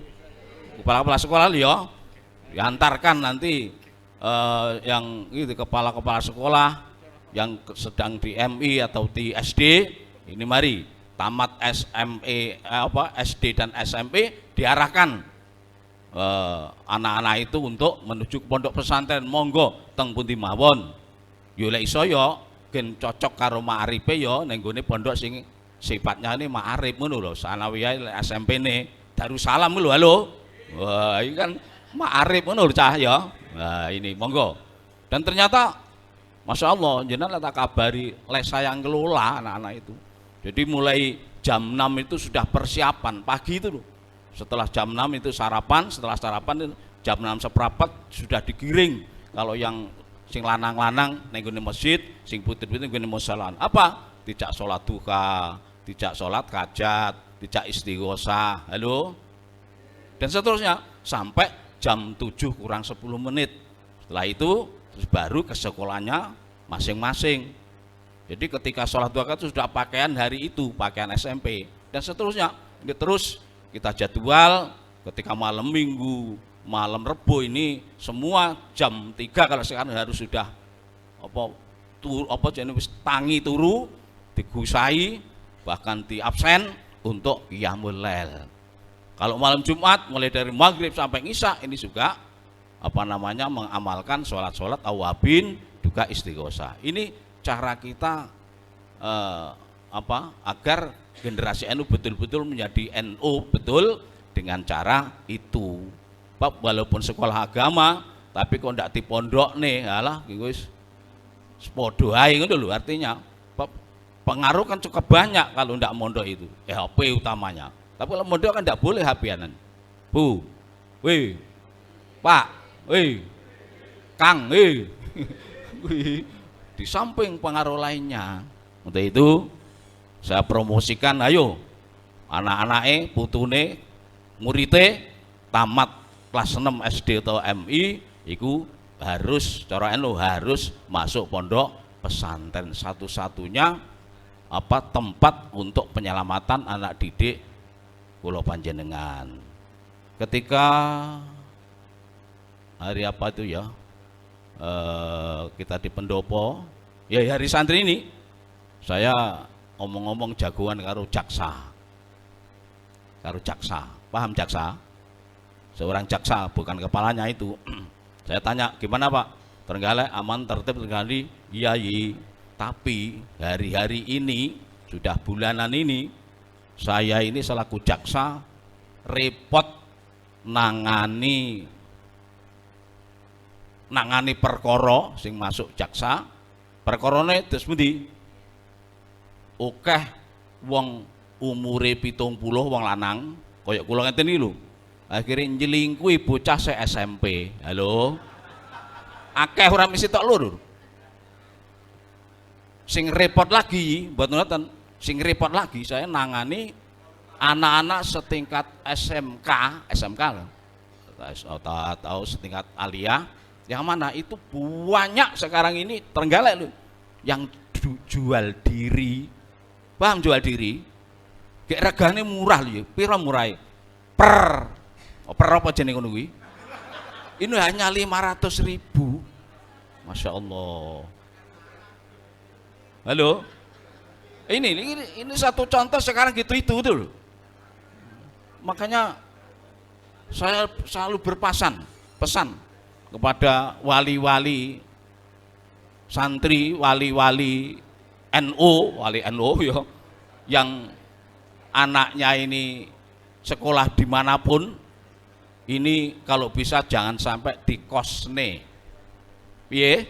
Kepala-kepala sekolah ya, diantarkan nanti yang itu kepala-kepala sekolah yang sedang di MI atau di SD ini mari tamat SD dan SMP diarahkan anak-anak itu untuk menuju ke pondok pesantren. Monggo teng pundi mawon. Yo lek iso yo gen cocok karo ma'arife yo ning gone pondok sing sifatnya ini ma'arif ngono lho. Sanawiyah SMP-ne Darussalam lho. Halo. Wah, ini kan ma'arif ngono lho cah ya. Nah ini monggo. Dan ternyata Masya Allah jenengan tak kabari les saya ngelola anak-anak itu. Jadi mulai jam 6 itu sudah persiapan pagi itu loh. Setelah jam 6 itu sarapan, setelah sarapan itu jam 6 seprapat sudah digiring. Kalau yang sing lanang-lanang ning masjid, sing putih-putih ning musola. Apa? Tidak sholat duha, tidak sholat hajat, tidak istighosah. Halo. Dan seterusnya sampai jam 7 kurang 10 menit. Setelah itu terus baru ke sekolahnya masing-masing. Jadi ketika sholat duha itu sudah pakaian hari itu, pakaian SMP. Dan seterusnya ini terus kita jadwal ketika malam minggu, malam Rebo ini semua jam 3 kalau sekarang harus sudah apa jenenge wis tangi turu, digusai, bahkan di absen untuk qiyamul lail. Kalau malam Jumat mulai dari maghrib sampai isya ini juga mengamalkan sholat-sholat awabin juga istighosah. Ini cara kita agar generasi NU betul-betul menjadi NU betul dengan cara itu. Walaupun sekolah agama tapi kok ndak dipondok nih, alah wis sepodo ae ngono lho, artinya pengaruh kan cukup banyak kalau ndak mondok itu. HP utamanya. Tapi kalau mondok kan ndak boleh HP-anan. Bu, weh, Pak, weh, Kang, weh. Di samping pengaruh lainnya. Untuk itu saya promosikan, ayo anak-anake, putune, murite tamat kelas 6 SD atau MI itu harus cara NU harus masuk pondok pesantren, satu-satunya tempat untuk penyelamatan anak didik kula panjenengan. Ketika hari apa itu ya, kita di pendopo ya, hari santri ini saya ngomong-ngomong jagoan karo jaksa, paham jaksa? Seorang jaksa, bukan kepalanya itu. Saya tanya, gimana Pak? Trenggalek aman, tertib sekali. Iya, tapi hari-hari ini sudah bulanan ini saya ini selaku jaksa repot nangani perkara sing masuk jaksa. Perkarane terus pundi? Akeh wong umure 70 wong lanang kaya kula ngeten iki lho. Akhirnya nyelingkuhi bocah se SMP. Halo. Akeh ora mesti tok lur. Sing repot lagi, mboten ngoten. Sing repot lagi saya nangani anak-anak setingkat SMK atau setingkat aliyah, yang mana itu banyak sekarang ini Trenggalek lho yang jual diri. Paham jual diri? Kayak regane murah lho, pira murahe? Per apa jenenge ngono kuwi? Ini hanya 500.000. Masya Allah. Halo. Ini satu contoh sekarang gitu itu tuh. Makanya saya selalu pesan kepada wali-wali santri, wali-wali wali NU ya, yang anaknya ini sekolah dimanapun, ini kalau bisa jangan sampai dikosne. Piye?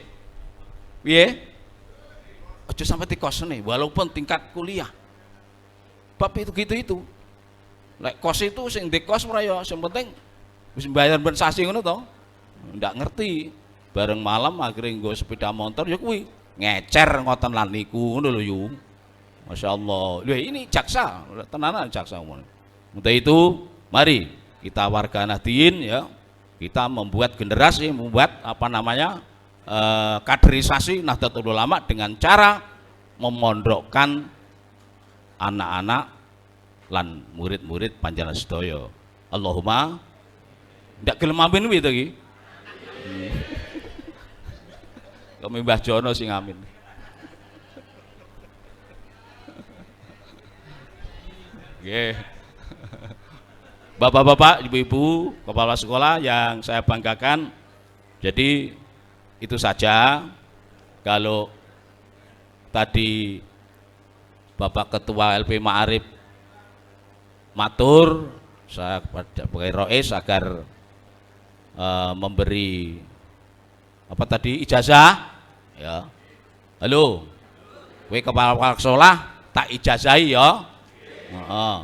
Aja sampai dikosne walaupun tingkat kuliah. Bab itu gitu. Lek kos itu sing dikos ora ya, sing penting wis bayar ben sasi ngono to. Ndak ngerti. Bareng malam akhirnya nggo sepeda motor ya kuwi ngecer ngoten lan niku ngono lho yu. Masyaallah. Lho ini jaksa, tenanan jaksa umum. Untuk itu mari kita warga Nahdien ya, kita membuat generasi, membuat kaderisasi Nahdlatul Ulama dengan cara memondokkan anak-anak lan murid-murid panjenengan sedaya. Allahumma ndak gelem amin kuwi to iki. Kami Mbah Jono sing amin. Nggih. Bapak-bapak, ibu-ibu, kepala sekolah yang saya banggakan. Jadi itu saja. Kalau tadi Bapak Ketua LP Ma'arif matur, saya sebagai Rois agar memberi ijazah ya. Halo, kowe kepala sekolah tak ijazahi ya.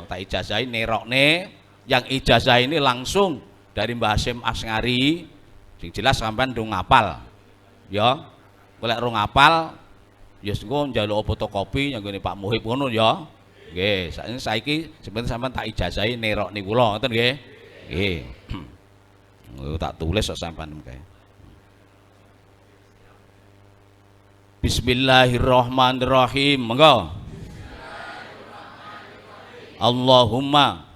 Tak ijazahi nerokne. Yang ijazah ini langsung dari Mbah Hasyim Asngari, sing jelas sampean ndung ngapal ya. Golek rong ngapal ya engko njaluk fotokopi nyanggone Pak Muhib ngono ya. Nggih, saiki sebenarnya sampean tak ijazahi nerokne kula ngoten nggih. Nggih. Tak tulis kok sampean mengke. Bismillahirrahmanirrahim. Monggo. Allahumma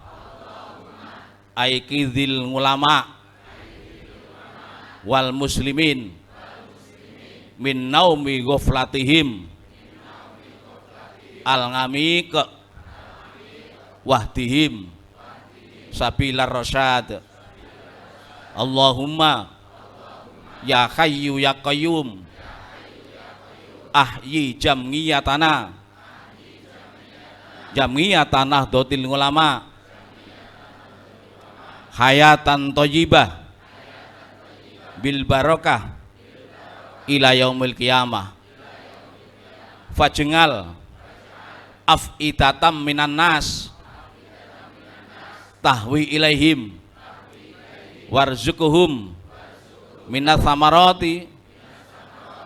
aikidil ulama wal muslimin min naumi ghaflatihim al-ngamiq wahdihim sabilar rasyad. Allahumma ya hayyu ya qayyum ahyi jamiyatana Nahdlatul Ulama hayatan thayyibah bil barakah ila yaumil qiyamah. Fajngal afitatam minan nas tahwi ilaihim warzukuhum minas samarati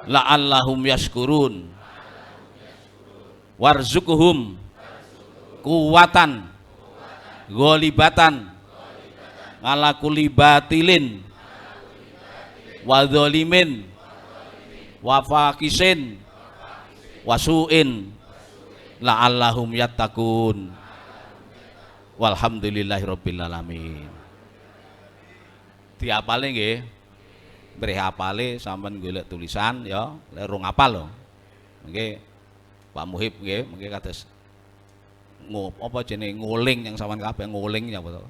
la'allahum yashkurun warzukuhum kuwatan ghalibatan ala kulli batilin wa dzalimin wa faqisin wasuin la'allahum yattaqun. Walhamdulillahirabbil alamin. Diapale nggih. Mrih apale sampean golek tulisan ya, lek rung apal lho. Nggih Pak Muhib nggih, mengke kados apa jenenge nguling yang sampean kabeh nguling ya betul.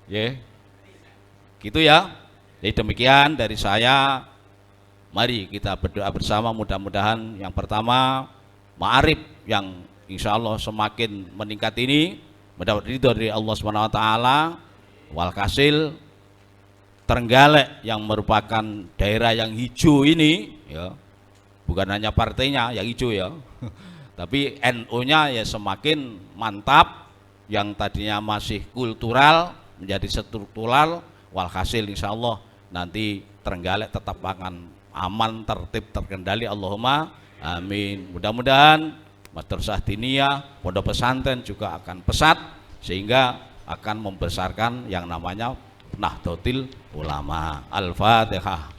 Nggih. Gitu ya. Jadi demikian dari saya. Mari kita berdoa bersama, mudah-mudahan yang pertama ma'arif yang insya Allah semakin meningkat ini mendapat ridho dari Allah SWT. Walhasil Trenggalek yang merupakan daerah yang hijau ini ya, bukan hanya partainya yang hijau ya, tapi NU-nya ya semakin mantap, yang tadinya masih kultural menjadi struktural. Walhasil insya Allah nanti Trenggalek tetap akan aman, tertib, terkendali. Allahumma amin. Mudah-mudahan madrasah diniyah, pondok pesantren juga akan pesat sehingga akan membesarkan yang namanya Nahdlatul Ulama. Al-Fatihah.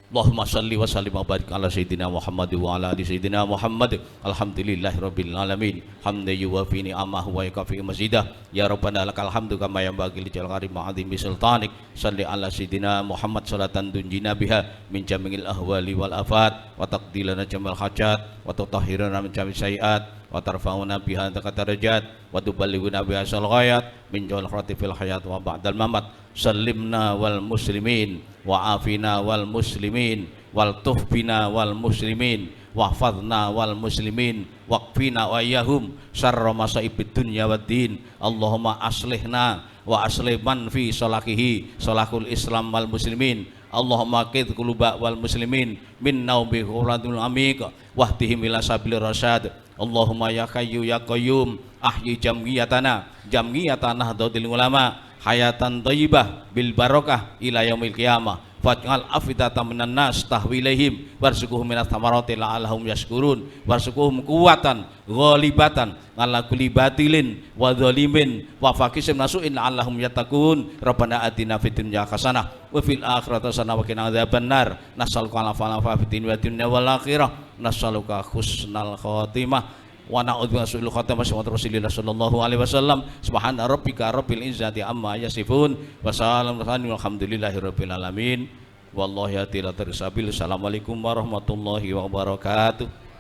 Allahumma salli wa sallim wa barik ala sayyidina Muhammad wa ala ali sayyidina Muhammad. Alhamdulillahirabbil alamin. Hamdan yuwafi ni'amahu wa yakfi mazidah. Ya Rabbana lakal hamdu kama yanbaghi li jalali ma'azimi sultanik. Salli ala sayyidina Muhammad salatan tunjina biha min jami'il ahwali wal afat wa taqdilana jamal hajat wa tutahhirana min jami'is sayiat wa tarfa'una biha darajat wa tuballighuna biha sal ghayat min jawal khatifil hayat wa ba'dal mamat. Sallimna wal muslimin wa afina wal muslimin wal tuhbina wal muslimin wahfadna wal muslimin waqfina wa iyyahum syarra masaibid dunya waddin. Allahumma aslihna wa aslih man fi salahihi salahul islam wal muslimin. Allahumma qid quluba wal muslimin min naubi ghuratul amiq wahdihim ila sabilir rasyad. Allahumma ya hayyu ya qayyum ahyi jamiyatana Nahdlatul Ulama hayatan thayyibah bil barakah ila yaumil qiyamah. Faj'al afidatan minan nas tahwi ilaihim warzuqhum minas thamarati la'allahum yashkurun warzuqhum quwwatan ghalibatan ala kulli batilin wa dzalimin wa faqisim nasuin la'allahum yattaqun. Rabbana atina fid dunya hasanah wa fil akhirati hasanah wa qina adzabannar. Nas'aluka al-afwa fid dunya wal akhirah. Nas'aluka husnal khatimah wa na'udzubika min su'il khatimah wa Rasulillah sallallahu alaihi wasallam. Subhana rabbika rabbil izzati amma yasifun wa salamun alhamdulillahi rabbil alamin. Wallahi atilah tersabil. Assalamualaikum warahmatullahi wabarakatuh.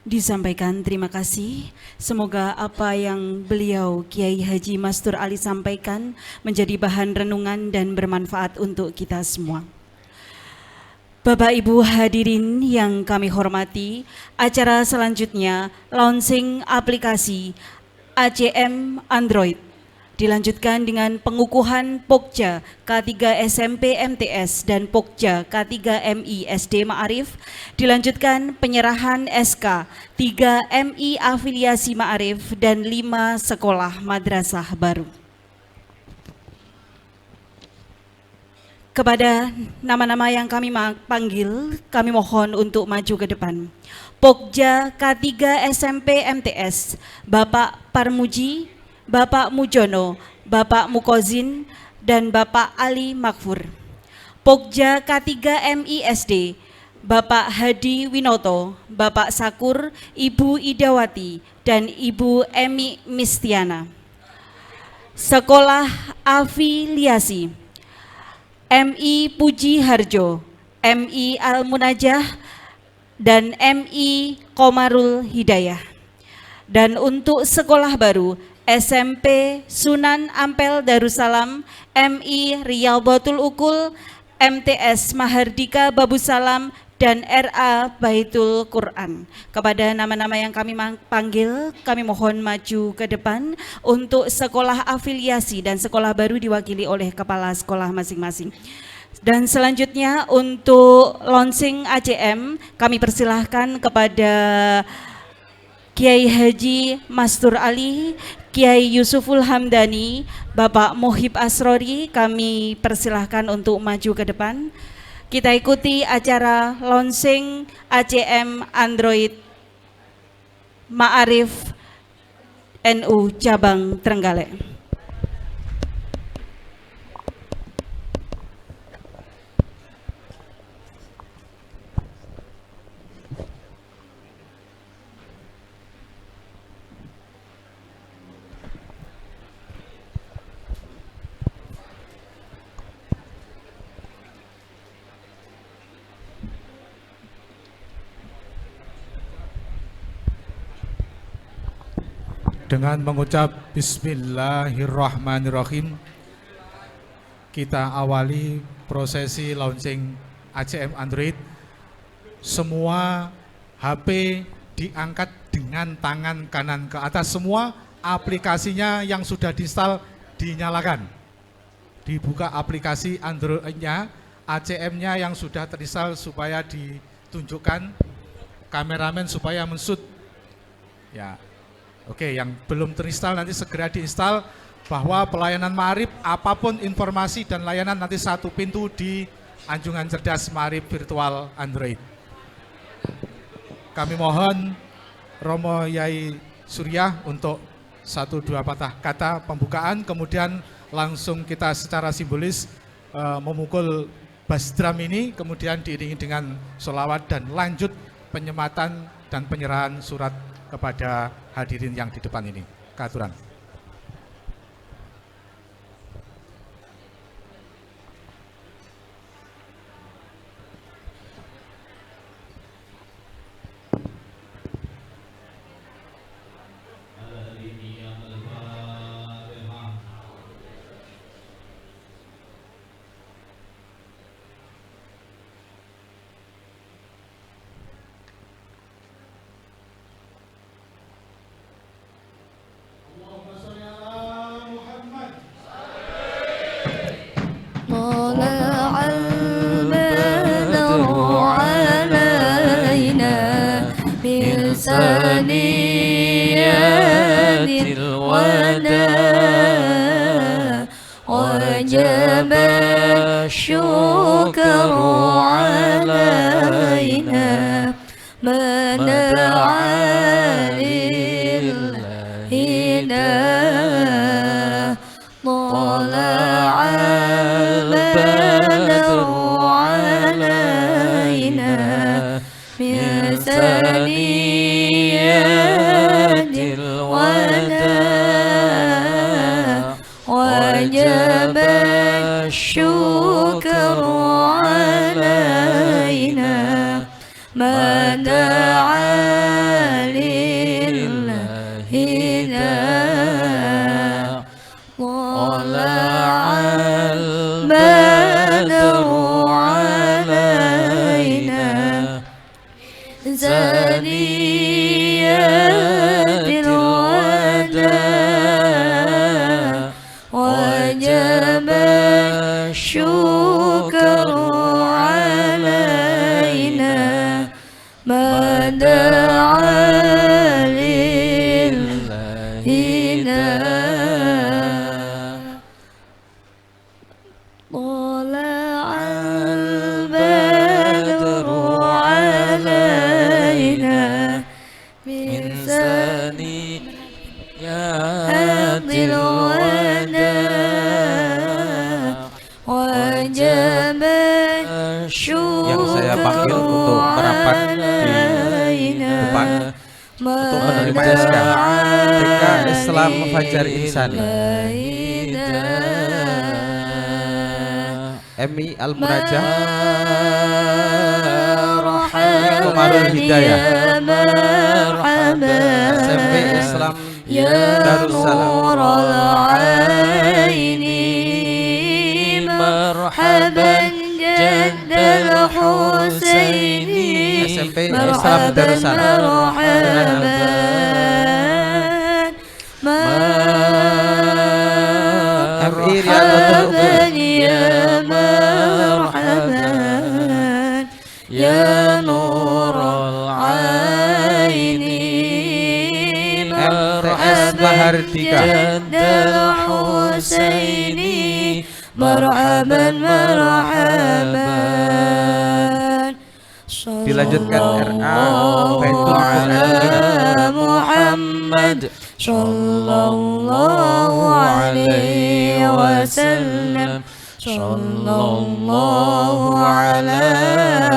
Disampaikan terima kasih. Semoga apa yang beliau Kiai Haji Mastur Ali sampaikan menjadi bahan renungan dan bermanfaat untuk kita semua. Bapak Ibu hadirin yang kami hormati, acara selanjutnya launching aplikasi ACM Android. Dilanjutkan dengan pengukuhan Pokja K3 SMP MTS dan Pokja K3 MI SD Ma'arif. Dilanjutkan penyerahan SK 3 MI afiliasi Ma'arif dan 5 sekolah madrasah baru. Kepada nama-nama yang kami panggil, kami mohon untuk maju ke depan. Pokja K3 SMP MTS, Bapak Parmuji, Bapak Mujono, Bapak Mukozin, dan Bapak Ali Makfur. Pokja K3 MI SD, Bapak Hadi Winoto, Bapak Sakur, Ibu Idawati, dan Ibu Emi Mistiana. Sekolah Afiliasi MI Puji Harjo, MI Al-Munajah, dan MI Komarul Hidayah. Dan untuk sekolah baru SMP Sunan Ampel Darussalam, MI Riyadhatul Uqul, MTS Mahardika Babusalam, dan RA Baitul Quran. Kepada nama-nama yang kami panggil, kami mohon maju ke depan untuk sekolah afiliasi dan sekolah baru diwakili oleh kepala sekolah masing-masing. Dan selanjutnya untuk launching ACM, kami persilahkan kepada Kiai Haji Mastur Ali, Kiai Yusuful Hamdani, Bapak Mohib Asrori, kami persilahkan untuk maju ke depan. Kita ikuti acara launching ACM Android Ma'arif NU Cabang Trenggalek. Dengan mengucap Bismillahirrahmanirrahim, kita awali prosesi launching ACM Android. Semua HP diangkat dengan tangan kanan ke atas, semua aplikasinya yang sudah diinstal dinyalakan. Dibuka aplikasi Android-nya, ACM-nya yang sudah terinstall supaya ditunjukkan kameramen supaya menshoot. Ya. Oke, yang belum terinstall nanti segera diinstal, bahwa pelayanan Ma'arif, apapun informasi dan layanan nanti satu pintu di Anjungan Cerdas Ma'arif Virtual Android. Kami mohon Romo Yai Suryah untuk 1-2 patah kata pembukaan, kemudian langsung kita secara simbolis memukul bass drum ini, kemudian diiringi dengan sholawat dan lanjut penyematan dan penyerahan surat kepada hadirin yang di depan ini. Katuran. ثنيات الوداع وجب الشكر علينا ما دعا للهدى طلع البدر علينا من ثنيات الوداع وجب الشكر علينا ما دعا للهدى طلع البدر علينا ثنيات الوداع وجب الشكر علينا ما دعا للهدى طلع البدر علينا من ثنيات الوداع وجب yang saya panggil untuk merapat di depan untuk menerima SK TK Islam Fajar Ihsan, MI Al-Munajah, Komarul Hidayah, SMP Islam Darussalam, SMP Islam Darussalam, MI Riyadul Ulum, MTS Mahardika, dilanjutkan RA Baitul Muhammad sallallahu alaihi wasallam, sallallahu ala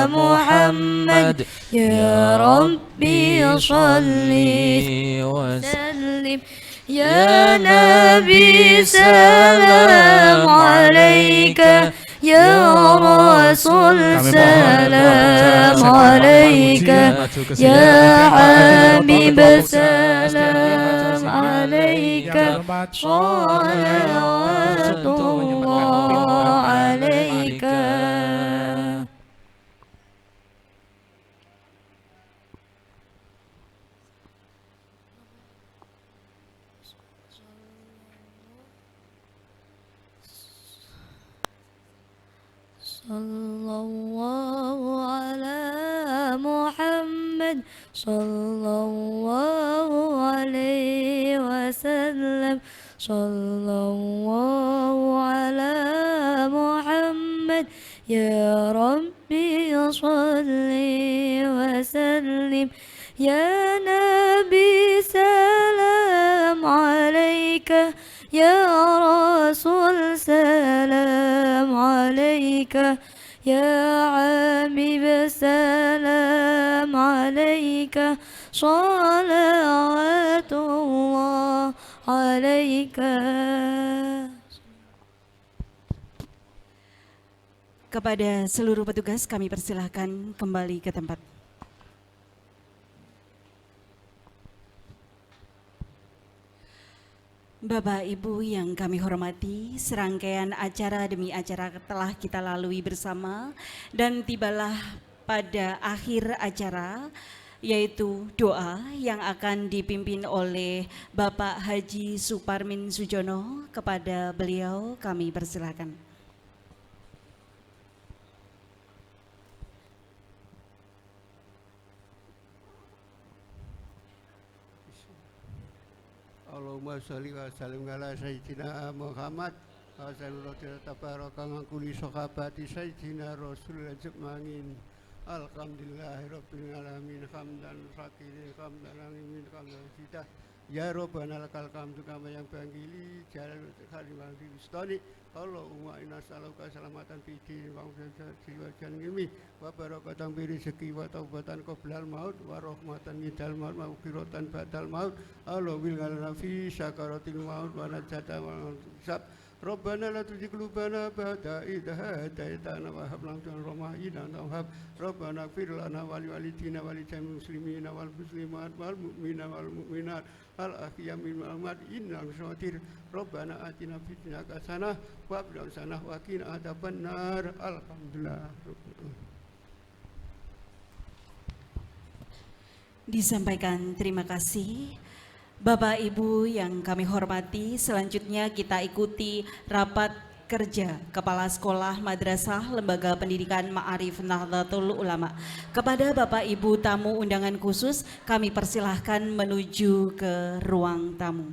Muhammad ya Rabbi salli wa sallim ya Nabi salam alaika ya Rasul salam alaika ya Habib salam alaika salawatullah alaika. Sallallahu ala Muhammad sallallahu alaihi wasallam, sallallahu ala Muhammad ya Rabbi salli wa sallim ya Nabi salam alaika ya Rasul salam alaika ya Habib salam alaika salawatullah alaika. Kepada seluruh petugas kami persilahkan kembali ke tempat. Bapak Ibu yang kami hormati, serangkaian acara demi acara telah kita lalui bersama dan tibalah pada akhir acara, yaitu doa yang akan dipimpin oleh Bapak Haji Suparmin Sujono. Kepada beliau kami persilakan. Allahumma sholli wa sallim ala sayyidina Muhammad wa sallallahu tabaraka wa kulli sahabati sayyidina Rasulullah ajmain. Alhamdulillahi rabbil alamin hamdan fakirin hamdan alimin hamdan sita ya Rabbana lakal hamdu kama yang bangili jalal kalimah bistani Allahumma inna saluka salamatan fi dini wa jiwa janimi wa barakatan bi rizqi wa taubatan qoblal maut wa rahmatan midal maut wa ukhiratan badal maut Allah wil galana fi syakaratil maut wa najata wa hisab Rabbana la tuzigh qulubana ba'da idh hadaitana wa hab lana min rahmatina wahab Rabbana ighfir lana wa li walidina wa li jami'il muslimina wal muslimat wal mu'minina wal mu'minat al ahyam min al-amwat innal syatir Rabbana atina fid dunya hasanah wa fil akhirati hasanah wa qina adzabannar. Alhamdulillah. Disampaikan terima kasih. Bapak Ibu yang kami hormati, selanjutnya kita ikuti rapat kerja Kepala Sekolah Madrasah Lembaga Pendidikan Ma'arif Nahdlatul Ulama. Kepada Bapak Ibu tamu undangan khusus, kami persilahkan menuju ke ruang tamu.